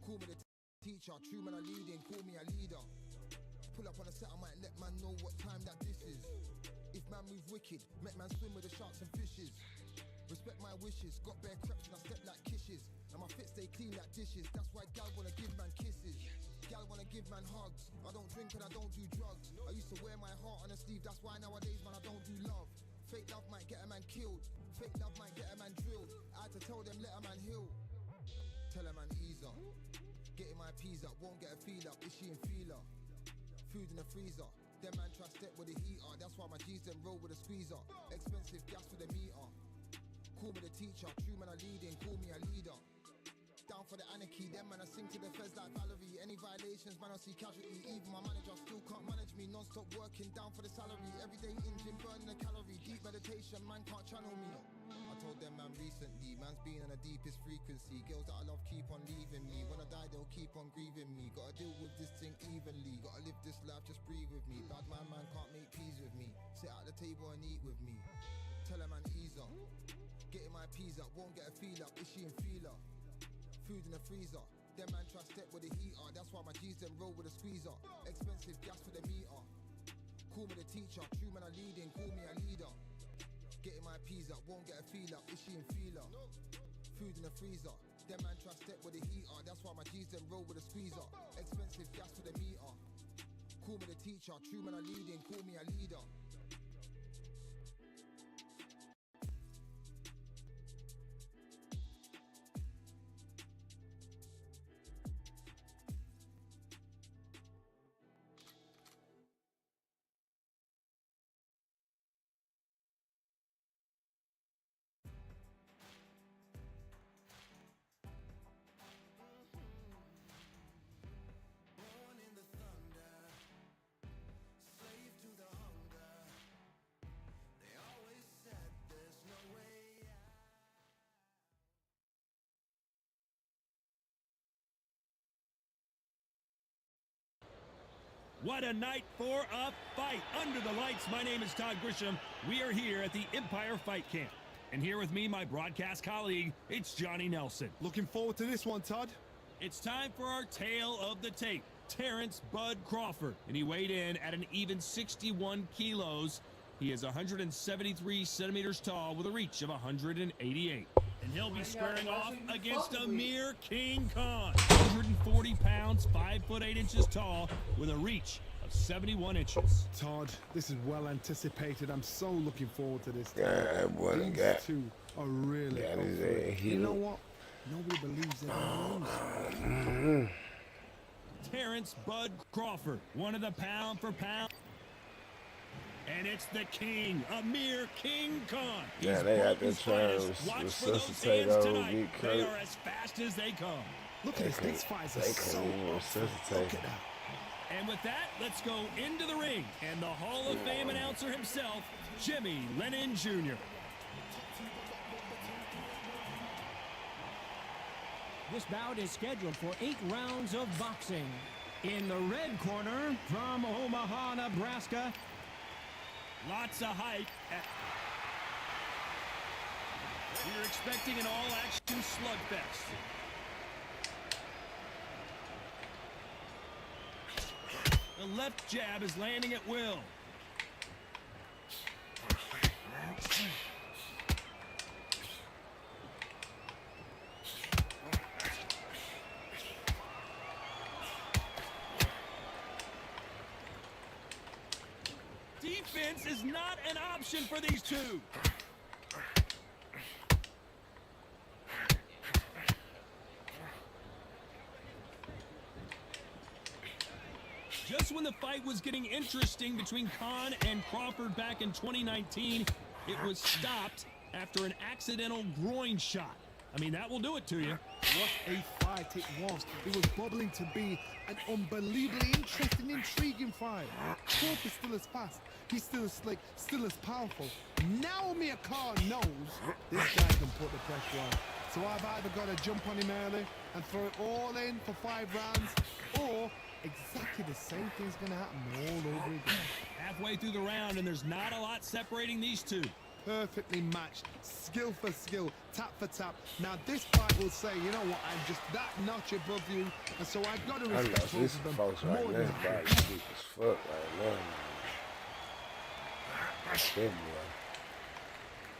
S7: Call me the teacher. True man I leading, call me a leader. Pull up on the set, I might let man know what time that this is. If man move wicked, make man swim with the sharks and fishes. Respect my wishes, got bare creps and I step like kisses. And my fit stay clean like dishes. That's why gal wanna give man kisses. Gal wanna give man hugs. I don't drink and I don't do drugs. I used to wear my heart on a sleeve. That's why nowadays man I don't do love. Fake love might get a man killed. Fake love might get a man drilled. I had to tell them let a man heal. Tell a man ease up. Getting my peas up, won't get a feel up. Is she in feeler? Food in the freezer. Them man try step with the heater. That's why my G's them roll with a squeezer. Expensive gas for the meter. Call me the teacher. True man I leading, call me a leader. Down for the anarchy. Them man I sing to the feds like Valerie. Any violations man I see casualty. Even my manager still can't manage me. Non-stop working down for the salary. Everyday in gym burning a calorie. Deep meditation man can't channel me. I told them man recently, man's been on the deepest frequency. Girls that I love keep on leaving me. When I die they'll keep on grieving me. Gotta deal with this thing evenly. Gotta live this life, just breathe with me. Bad man can't make peace with me. Sit at the table and eat with me. Tell a man ease up. Getting my peas up, won't get a feel up. Is she in feeler? Food in the freezer. Them man try step with the heater. That's why my G's them roll with a squeezer. Expensive gas for the meter. Call me the teacher. True man I leading, call me a leader. Getting my peas up, won't get a feel up. Is she in feeler? Food in the freezer. Them man try step with the heater. That's why my G's them roll with a squeezer. Expensive gas for the meter. Call me the teacher. True man I leading, call me a leader.
S2: What a night for a fight. Under the lights, my name is Todd Grisham. We are here at the Empire Fight Camp. And here with me, my broadcast colleague, it's Johnny Nelson.
S3: Looking forward to this one, Todd.
S2: It's time for our tale of the tape. Terrence Bud Crawford. And he weighed in at an even 61 kilos. He is 173 centimeters tall with a reach of 188. And he'll be squaring off against Amir King Khan. 140 pounds, 5 foot 8 inches tall with a reach of 71 inches.
S3: Todd, this is well anticipated. I'm so looking forward to this.
S1: These
S3: two are really up for it. You know what? Nobody believes in them.
S2: Terrence Bud Crawford, one of the pound for pound. And it's the king, Amir King Khan.
S1: Yeah, they have to try to resuscitate old
S2: They are as fast as they come.
S3: Look at this fight is so awesome. Look at that.
S2: And with that, let's go into the ring. And the Hall of Fame announcer himself, Jimmy Lennon Jr.
S4: This bout is scheduled for 8 rounds of boxing. In the red corner, from Omaha, Nebraska,
S2: lots of hype. We're expecting an all-action slugfest. The left jab is landing at will. Defense is not an option for these two. Just when the fight was getting interesting between Khan and Crawford back in 2019, it was stopped after an accidental groin shot. I mean, that will do it to you.
S3: What a fight it was. It was bubbling to be an unbelievably interesting, intriguing fight. Corp is still as fast. He's still as slick, still as powerful. Naomi Akar knows this guy can put the pressure on. So I've either got to jump on him early and throw it all in for 5 rounds, or exactly the same thing's going to happen all over again.
S2: Halfway through the round, and there's not a lot separating these two.
S3: Perfectly matched, skill for skill, tap for tap. Now this fight will say, you know what, I'm just that notch above you, and so I've got to respect both of them more than that.
S1: This cheap as fuck right now. Shit, boy.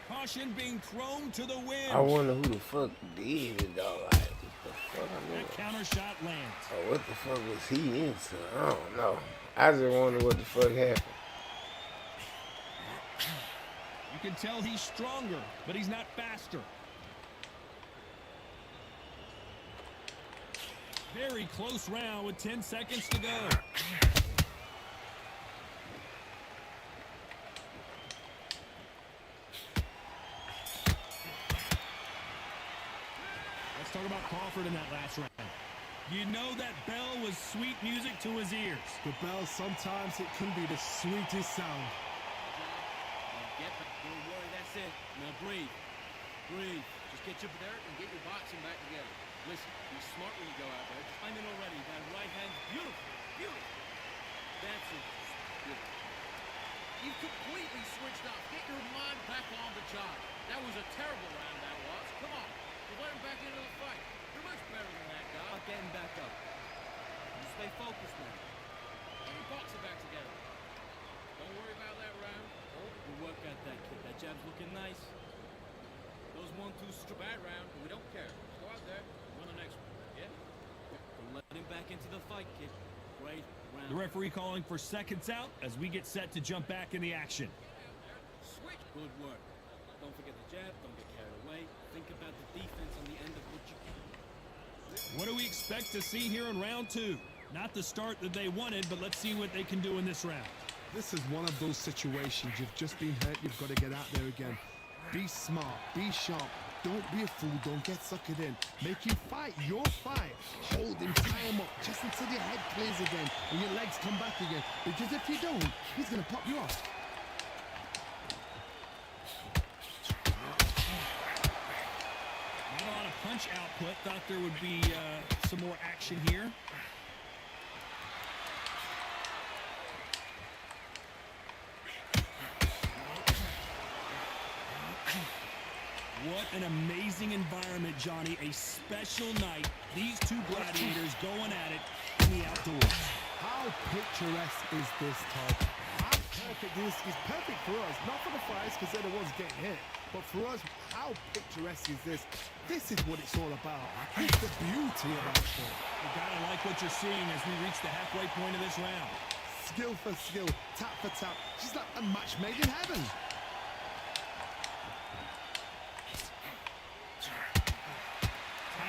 S2: Caution being thrown to the wind.
S1: I wonder who the fuck did it though. Like, what the fuck?
S2: That counter shot lands.
S1: Oh, what the fuck was he into? I don't know. I just wonder what the fuck happened.
S2: You can tell he's stronger, but he's not faster. Very close round with 10 seconds to go. Let's talk about Crawford in that last round. You know that bell was sweet music to his ears.
S3: The bell, sometimes it can be the sweetest sound.
S5: Don't worry, that's it. Now breathe. Breathe. Just get your dirt and get your boxing back together. Listen, be smart when you go out there. Just find it already. That right hand's beautiful. Beautiful. That's it. Beautiful. You've completely switched off. Get your mind back on the job. That was a terrible round, that was. Come on. You let him back into the fight. You're much better than that guy. I'm getting back up. You stay focused now. Get your boxing back together. Don't worry about that round. Good work at that, kid. That jab's looking nice. Those 1-2 bad round, we don't care. Go out there, win the next one. Yeah? Don't let him back into the fight, kid. Great round.
S2: The referee calling for seconds out as we get set to jump back in the action.
S5: Switch. Good work. Don't forget the jab. Don't get carried away. Think about the defense on the end of what you can.
S2: What do we expect to see here in round 2? Not the start that they wanted, but let's see what they can do in this round.
S3: This is one of those situations. You've just been hurt. You've got to get out there again. Be smart. Be sharp. Don't be a fool. Don't get suckered in. Make him fight your fight. Hold him. Tie him up just until your head clears again and your legs come back again. Because if you don't, he's going to pop you off.
S2: Not a lot of punch output. Thought there would be some more action here. What an amazing environment, Johnny. A special night. These two gladiators going at it in the outdoors.
S3: How picturesque is this, Todd? How perfect this is perfect for us. Not for the fighters because they're the ones getting hit. But for us, how picturesque is this? This is what it's all about. It's the beauty about it.
S2: You gotta like what you're seeing as we reach the halfway point of this round.
S3: Skill for skill, tap for tap. She's like a match made in heaven.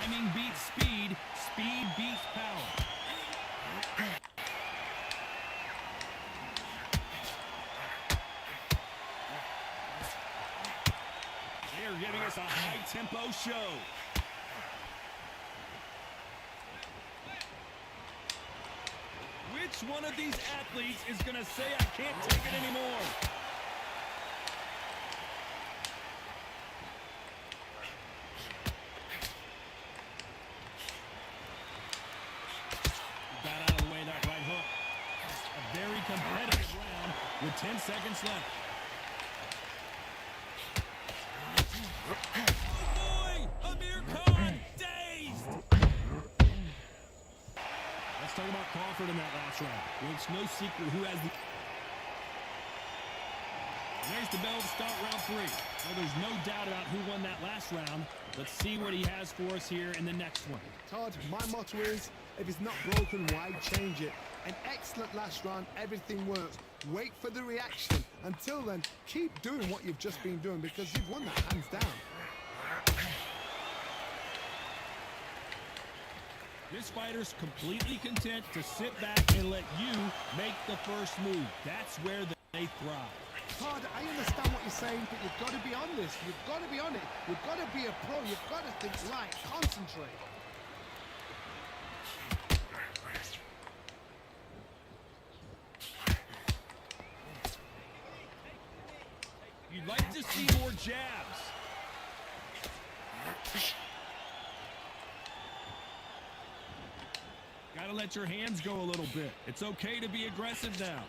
S2: Timing beats speed. Speed beats power. They're giving us a high-tempo show. Which one of these athletes is going to say, I can't take it anymore? Got out of the way, that right hook. A very competitive round with 10 seconds left. Oh boy! Amir Khan dazed! Let's talk about Crawford in that last round. Well, it's no secret who has the... And there's the bell to start round 3. Well, there's no doubt about who won that last round. Let's see what he has for us here in the next one.
S3: Todd, my motto is, if it's not broken, why change it? An excellent last round, everything works. Wait for the reaction. Until then, keep doing what you've just been doing because you've won that hands down.
S2: This fighter's completely content to sit back and let you make the first move. That's where they thrive.
S3: Todd, I understand what you're saying, but you've got to be on this. You've got to be on it. You've got to be a pro. You've got to think right. Concentrate.
S2: jabs. Gotta let your hands go a little bit. It's okay to be aggressive now.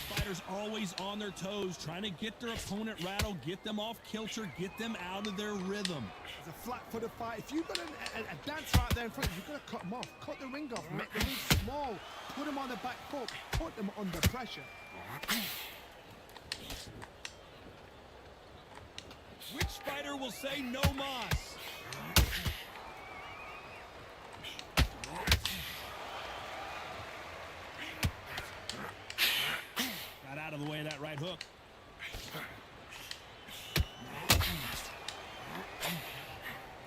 S2: Fighters always on their toes, trying to get their opponent rattled, get them off kilter, get them out of their rhythm.
S3: It's a flat-footed fight. If you've got a dance right there in front, you've got to cut them off. Cut the ring off. Make the ring small. Put them on the back foot. Put them under pressure.
S2: Which fighter will say no mas? Got out of the way of that right hook.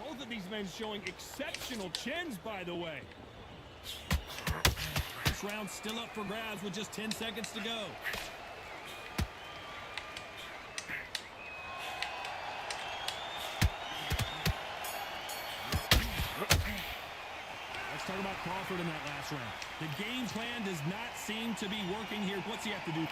S2: Both of these men showing exceptional chins, by the way. This round's still up for grabs with just 10 seconds to go. Let's talk about Crawford in that last round. The game plan does not seem to be working here. What's he have to do? And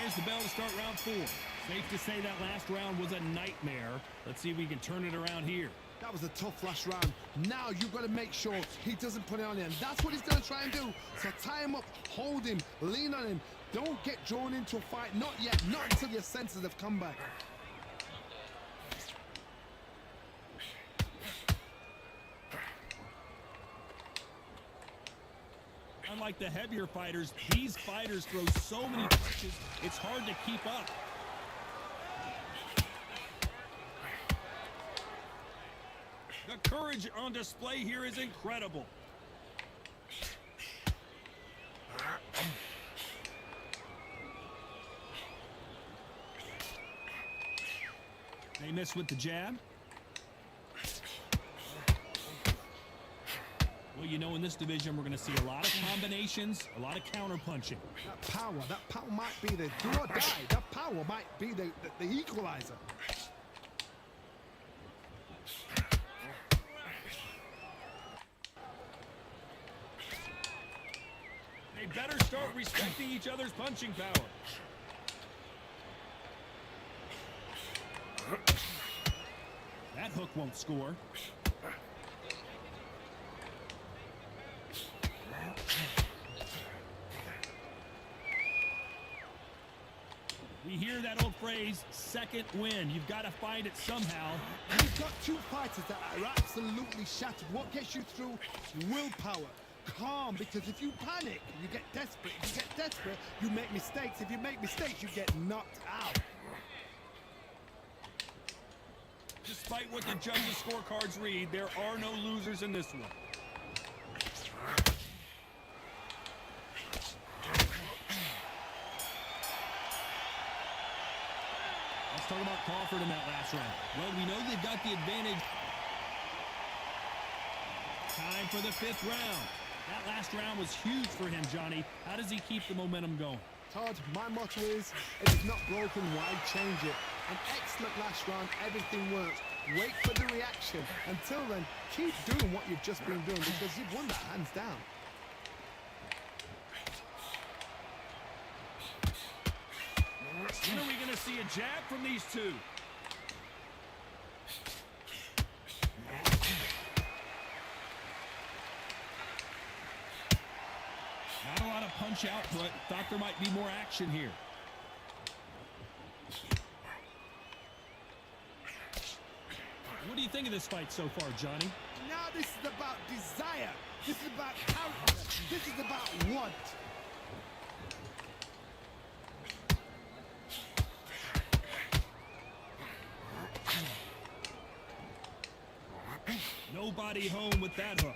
S2: there's the bell to start round 4. Safe to say that last round was a nightmare. Let's see if we can turn it around here.
S3: That was a tough last round. Now you've got to make sure he doesn't put it on him. That's what he's going to try and do. So tie him up, hold him, lean on him. Don't get drawn into a fight. Not yet. Not until your senses have come back.
S2: Unlike the heavier fighters, these fighters throw so many punches, it's hard to keep up. The courage on display here is incredible. They miss with the jab. Well, you know, in this division, we're going to see a lot of combinations, a lot of counter-punching.
S3: That power might be the do or die. That power might be the equalizer.
S2: They better start respecting each other's punching power. That hook won't score. We hear that old phrase, second win. You've got to find it somehow.
S3: You've got two fighters that are absolutely shattered. What gets you through? Willpower. Calm, because if you panic, you get desperate. If you get desperate, you make mistakes. If you make mistakes, you get knocked out.
S2: Despite what the judges' scorecards read, there are no losers in this one. Let's talk about Crawford in that last round. Well, we know they've got the advantage. Time for the 5th round. That last round was huge for him, Johnny. How does he keep the momentum going?
S3: Todd, my motto is, if it's not broken, why change it? An excellent last round, everything works. Wait for the reaction. Until then, keep doing what you've just been doing because you've won that hands down.
S2: When are we going to see a jab from these two? Not a lot of punch output. Thought there might be more action here. What do you think of this fight so far, Johnny?
S3: Now this is about desire. This is about character. This is about want.
S2: Nobody home with that hook.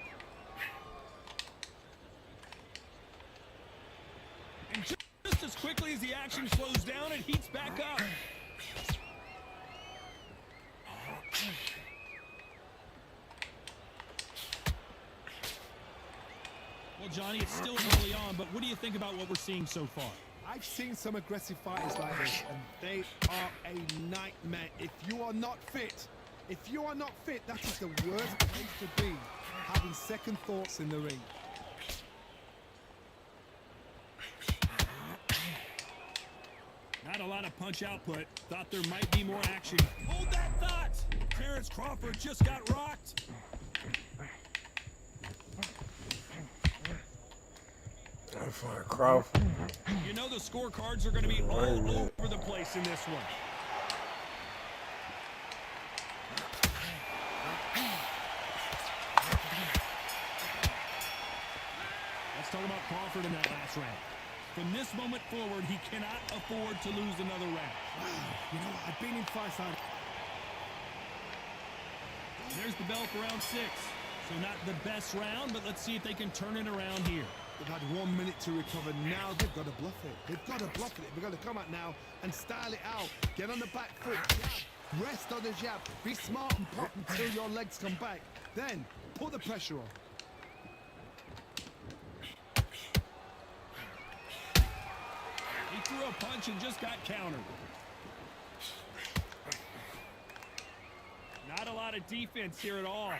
S2: And just as quickly as the action slows down, it heats back up. Well, Johnny, it's still early on, but what do you think about what we're seeing so far?
S3: I've seen some aggressive fighters like this, and they are a nightmare. If you are not fit, If you are not fit, that is the worst place to be. Having second thoughts in the ring.
S2: Not a lot of punch output. Thought there might be more action. Hold that thought! Terrence Crawford just got rocked.
S1: I find Crawford.
S2: You know the scorecards are going to be all over the place in this one. Let's talk about Crawford in that last round. From this moment forward, he cannot afford to lose another round.
S3: You know, I've been in fights like...
S2: There's the bell for round 6. So not the best round, but let's see if they can turn it around here.
S3: They've had 1 minute to recover. Now they've got to bluff it. They've got to bluff it. They've got to come out now and style it out. Get on the back foot. Jab. Rest on the jab. Be smart and pop until your legs come back. Then put the pressure on.
S2: He threw a punch and just got countered. Not a lot of defense here at all.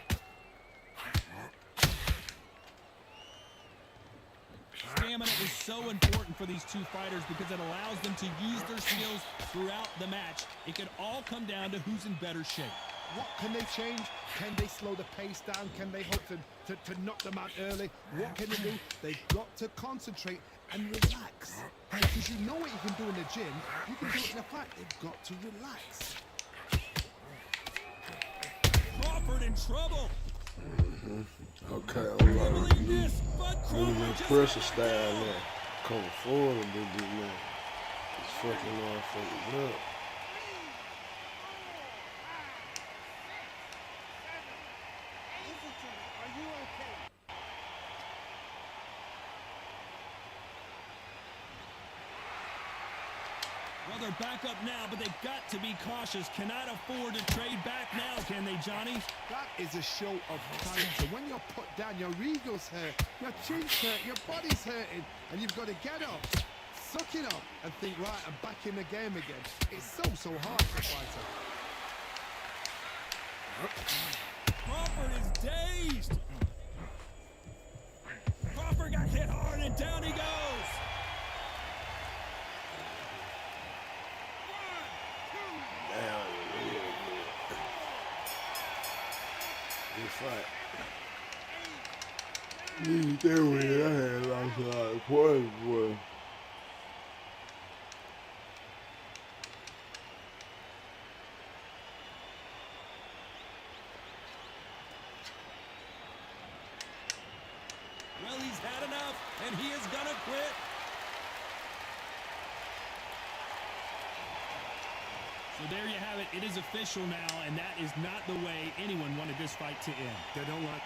S2: Stamina is so important for these two fighters because it allows them to use their skills throughout the match. It can all come down to who's in better shape.
S3: What can they change? Can they slow the pace down? Can they hope to knock them out early? What can they do? They've got to concentrate and relax. Because you know what you can do in the gym, you can do it in a fight. They've got to relax.
S2: Crawford in trouble.
S1: Okay,
S2: Can't
S1: I'm
S2: believe this, but
S1: look
S2: Crawford
S1: at that
S2: just
S1: pressure style now. Coming forward a bit, man. It's fucking motherfuckers up.
S2: Well, they're back up now, but they've got to be cautious. Cannot afford to trade back now, can they, Johnny?
S3: That is a show of character. When you're put down, your ego's hurt, your chin's hurt, your body's hurting, and you've got to get up, suck it up, and think, right, I'm back in the game again. It's so hard for a fighter.
S2: Crawford is dazed. Crawford got hit hard, and down he goes.
S1: Good fight. That way I had lost a lot of points, boy.
S2: Well, he's had enough, and he is gonna quit. So there you have it. It is official now, and that is not the way anyone wanted this fight to end.
S3: They don't like...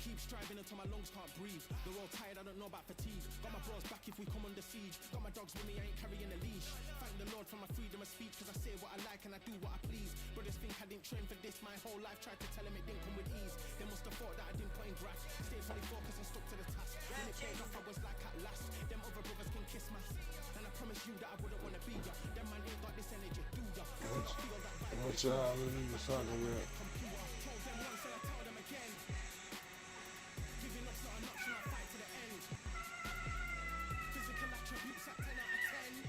S8: Keep striving until my lungs can't breathe. They're all tired, I don't know about fatigue. Got my bros back if we come under siege. Got my dogs with me, I ain't carrying a leash. Thank the Lord for my freedom of speech, cause I say what I like and I do what I please. Brothers think I didn't train for this my whole life. Tried to tell them it didn't come with ease. They must have thought that I didn't put in graft. Stayed fully focused and stuck to the task. When it paid off, I was like at last. Them other brothers can kiss my ass. And I promise you that I wouldn't wanna be ya. Them man ain't got this energy, do ya?
S1: What y'all really was talking about?
S8: Computer, told them once and I tell them again. Giving up's not an option, I fight to the end. Physical attributes at 10 out of 10.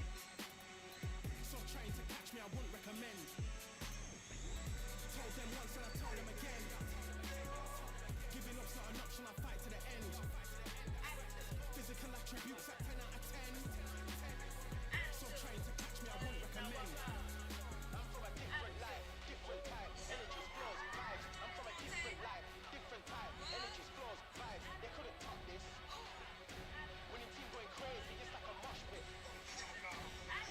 S8: So trying to catch me, I wouldn't recommend. Told them once and I told them again. Giving up's not an option, I fight to the end. Physical attributes at 10 out of 10. So trying to catch me, I wouldn't recommend. I'm from a different life, different type, energies, flows, vibes. I'm from a different life, different type, energies, flows, vibes. They couldn't top this. Winning team going crazy, it's like a mosh pit.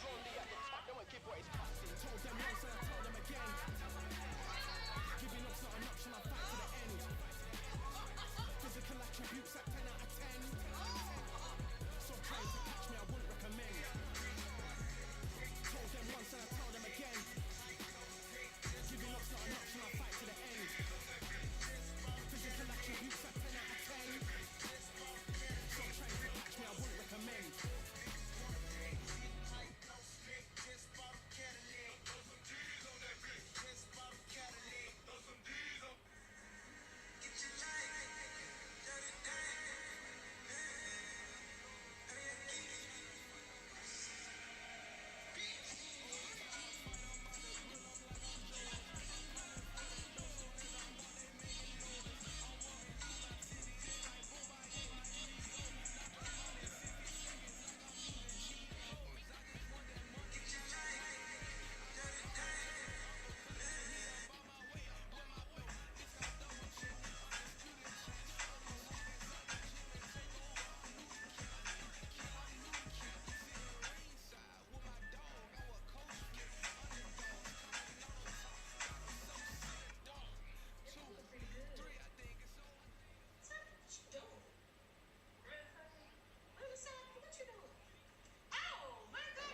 S8: Lonely at the top, no one give what it's costing. Told them once and I told them again. Giving up's not an option, I fight to the end. Physical attributes at 10 out of 10. So trying to catch me, I wouldn't recommend. Told them once and I told them again. Giving up's not an option, I fight to the end. Physical attributes at 10 out of 10. So trying to catch me, I wouldn't recommend.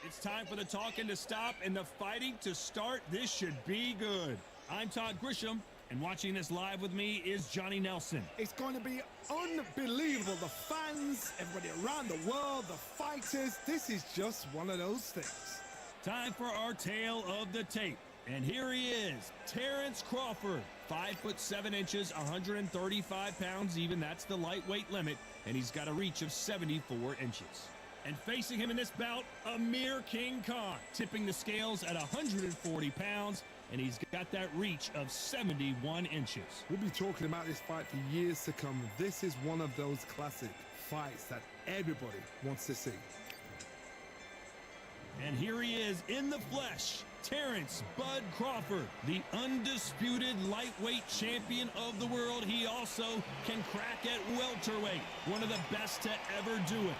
S2: It's time for the talking to stop and the fighting to start. This should be good. I'm Todd Grisham, and watching this live with me is Johnny Nelson.
S3: It's going to be unbelievable. The fans, everybody around the world, the fighters. This is just one of those things.
S2: Time for our tale of the tape. And here he is, Terrence Crawford, 5'7", 135 pounds even. That's the lightweight limit, and he's got a reach of 74 inches. And facing him in this bout, Amir King Khan, tipping the scales at 140 pounds, and he's got that reach of 71 inches.
S3: We'll be talking about this fight for years to come. This is one of those classic fights that everybody wants to see.
S2: And here he is in the flesh, Terrence Bud Crawford, the undisputed lightweight champion of the world. He also can crack at welterweight, one of the best to ever do it.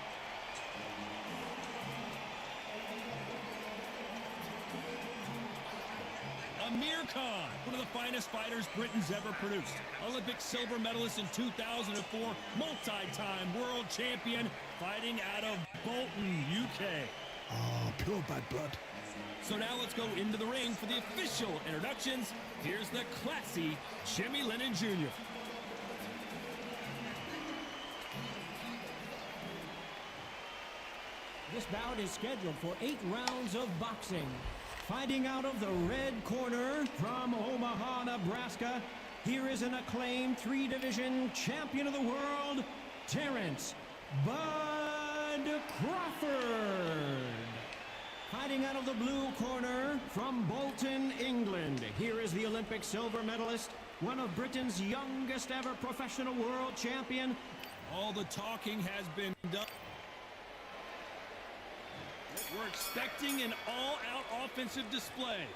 S2: Amir Khan, one of the finest fighters Britain's ever produced. Olympic silver medalist in 2004, multi-time world champion, fighting out of Bolton, UK.
S3: Oh, pure bad blood.
S2: So now let's go into the ring for the official introductions. Here's the classy Jimmy Lennon Jr.
S4: This bout is scheduled for 8 rounds of boxing. Fighting out of the red corner from Omaha, Nebraska, here is an acclaimed 3-division champion of the world, Terrence Bud Crawford. Fighting out of the blue corner from Bolton, England, here is the Olympic silver medalist, one of Britain's youngest ever professional world champion.
S2: All the talking has been done. We're expecting an all-out offensive display.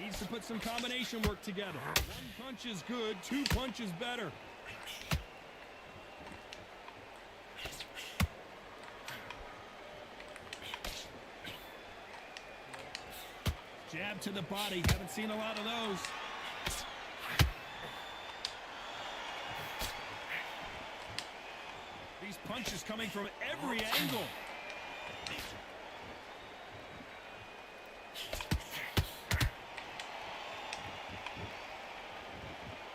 S2: Needs to put some combination work together. 1 punch is good, 2 punches better. Jab to the body. Haven't seen a lot of those. These punches coming from every angle.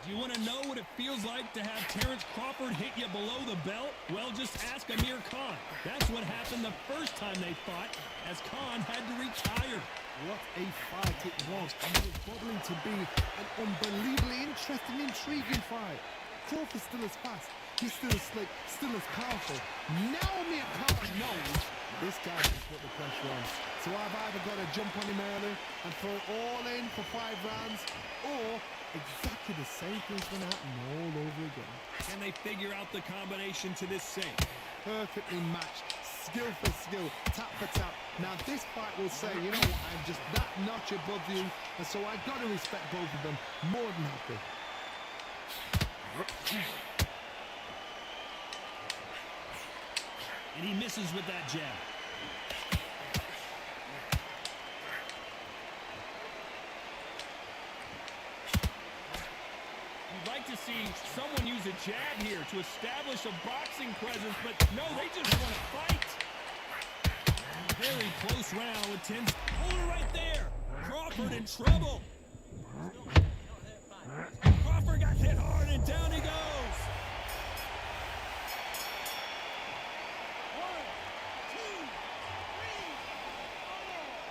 S2: Do you want to know what it feels like to have Terrence Crawford hit you below the belt? Well, just ask Amir Khan. That's what happened the first time they fought, as Khan had to retire.
S3: What a fight it was, and it was bubbling to be an unbelievably interesting, intriguing fight. Crawford's still as fast, he's still as slick, still as powerful. Now Amir Khan knows this guy can put the pressure on. So I've either got to jump on him early and throw it all in for 5 rounds, or exactly the same thing's going to happen all over again.
S2: Can they figure out the combination to this sink?
S3: Perfectly matched, skill for skill, tap for tap. Now this fight will say, you know what, I'm just that notch above you, and so I've got to respect both of them more than happy.
S2: And he misses with that jab. You'd like to see someone use a jab here to establish a boxing presence, but no, they just want to fight. Very close round with 10. Hold it right there. Crawford in trouble. Crawford got hit hard and down he goes. 1, 2, 3, 4, 5.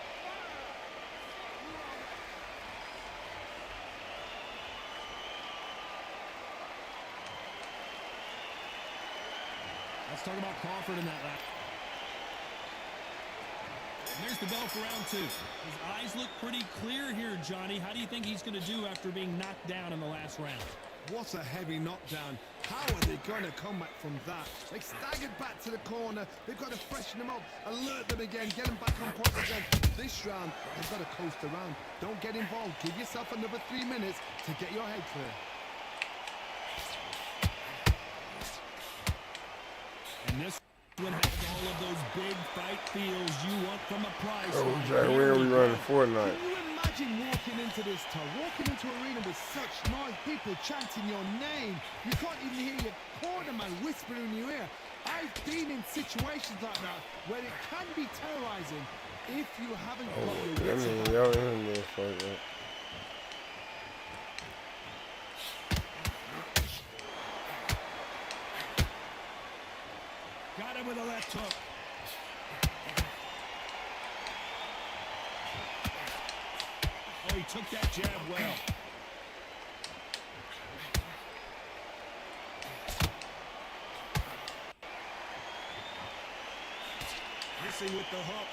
S2: Let's talk about Crawford in that lap. And there's the bell for round 2. His eyes look pretty clear here, Johnny. How do you think he's going to do after being knocked down in the last round?
S3: What a heavy knockdown. How are they going to come back from that? They staggered back to the corner. They've got to freshen them up, alert them again, get them back on point again. This round, they've got to coast around. Don't get involved. Give yourself another 3 minutes to get your head clear.
S2: And this one has all of those big fight feels you want from a prize.
S1: Oh, Jack, where are we running Fortnite?
S3: Can you imagine walking into this town, walking into an arena with such noise, people chanting your name? You can't even hear your cornerman whispering in your ear. I've been in situations like that where it can be terrorizing if you haven't got your wits about.
S1: Y'all in there for that.
S2: Got him with a left hook. Oh, he took that jab well. Missing with the hook.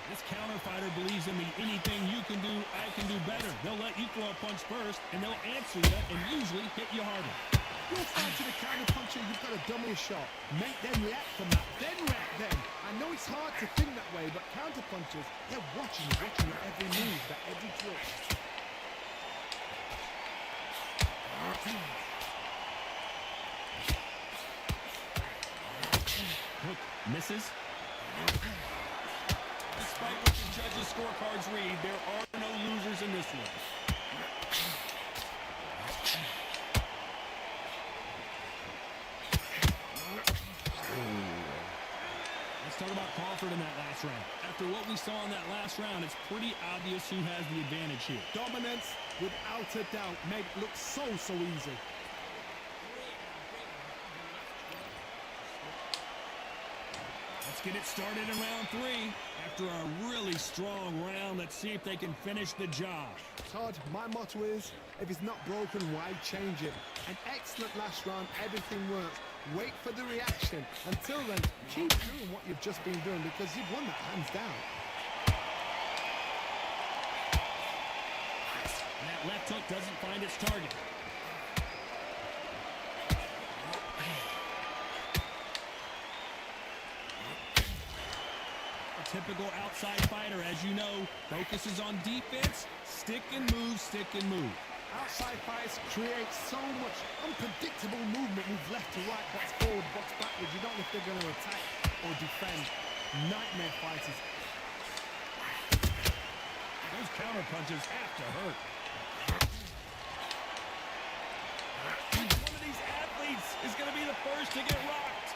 S2: This counter fighter believes in the anything you can do, I can do better. They'll let you throw a punch first, and they'll answer you and usually hit you harder.
S3: You're fighting a counter puncher, you've got to dummy a shot. Make them react from that, then react then. I know it's hard to think that way, but counter punchers, they're watching your every move, that every twitch.
S2: Hook misses. Despite what the judges' scorecards read, there are no losers in this one. Let's talk about Crawford in that last round. After what we saw in that last round, it's pretty obvious who has the advantage here.
S3: Dominance, without a doubt, made it look so easy.
S2: Let's get it started in round 3. After a really strong round, let's see if they can finish the job.
S3: Todd, my motto is, if it's not broken, why change it? An excellent last round, everything works. Wait for the reaction. Until then, keep doing what you've just been doing because you've won that hands down.
S2: And that left hook doesn't find its target. A typical outside fighter, as you know, focuses on defense, stick and move, stick and move.
S3: Outside fights create so much unpredictable movement. Move left to right, box forward, box backwards. You don't know if they're going to attack or defend. Nightmare fighters.
S2: Those counter punches have to hurt. One of these athletes is going to be the first to get rocked.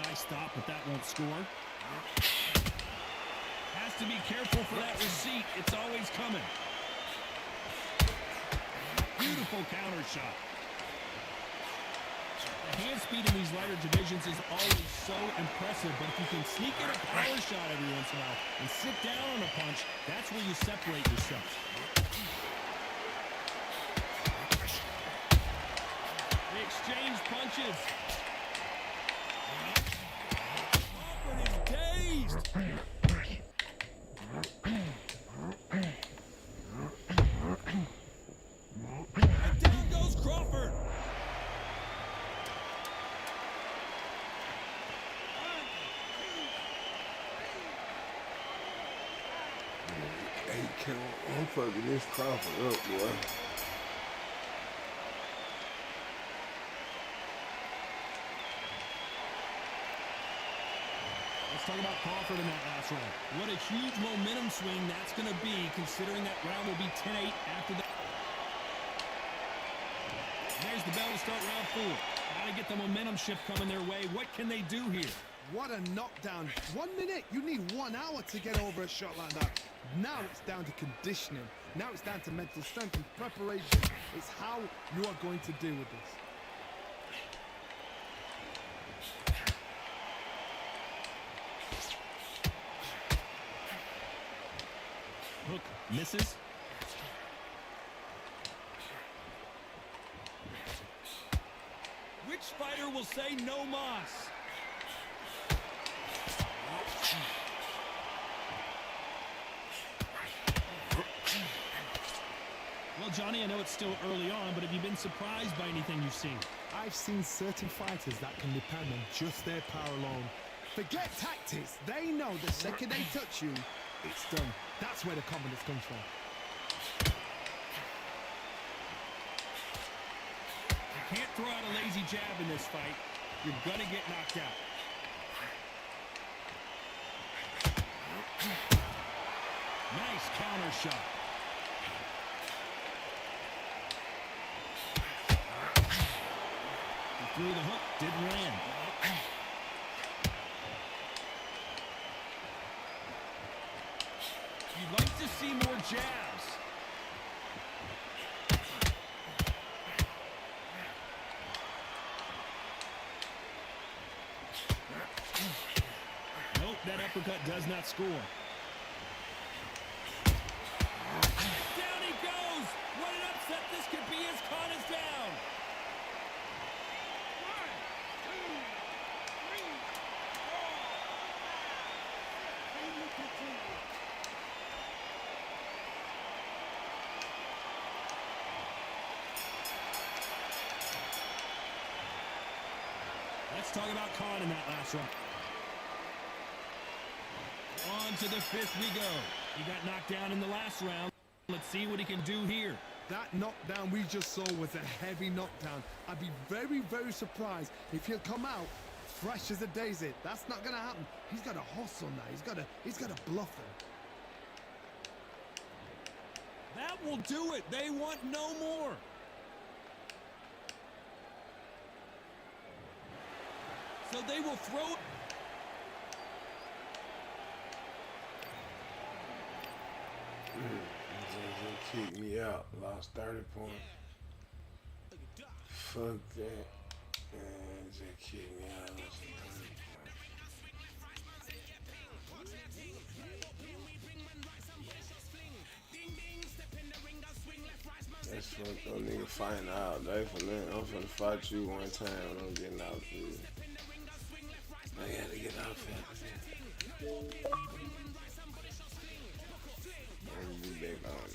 S2: Nice stop, but that won't score. Has to be careful for that receipt. It's always coming. Beautiful counter shot. The hand speed in these lighter divisions is always so impressive, but if you can sneak in a power shot every once in a while and sit down on a punch, that's where you separate yourself. They exchange punches. Crawford is dazed. And down goes Crawford.
S1: Hey, I'm fucking this Crawford up, boy.
S2: Let's talk about Crawford in that last round. What a huge momentum swing that's going to be, considering that round will be 10-8 after that. There's the bell to start round 4. Got to get the momentum shift coming their way. What can they do here?
S3: What a knockdown. 1 minute. You need 1 hour to get over a shot like that. Now it's down to conditioning. Now it's down to mental strength and preparation. It's how you are going to deal with this.
S2: Hook misses. Which fighter will say no mas? Well, Johnny, I know it's still early on, but have you been surprised by anything you've seen?
S3: I've seen certain fighters that can depend on just their power alone. Forget tactics. They know the second they touch you, it's done. That's where the confidence comes from.
S2: You can't throw out a lazy jab in this fight. You're gonna get knocked out. Nice counter shot. He threw the hook, didn't land. You'd like to see more jabs. Nope, that uppercut does not score. Down he goes! What an upset this could be as Khan is down!
S8: 1, 2, 3.
S2: talk about Khan in that last one. On to the 5th we go. He got knocked down in the last round. Let's see what he can do here.
S3: That knockdown we just saw was a heavy knockdown. I'd be very, very surprised if he'll come out fresh as a daisy. That's not gonna happen. He's got a hustle now. He's got a bluff him.
S2: That will do it. They want no more. So they will throw it.
S1: They kicked me out. Lost 30 points. Fuck that. And just kicked me out. Lost 30 points. That's fucked up. Nigga fighting out. They for nothing. I'm finna fight you one time when I'm getting out of here. I gotta get out fast. I'm gonna be back on.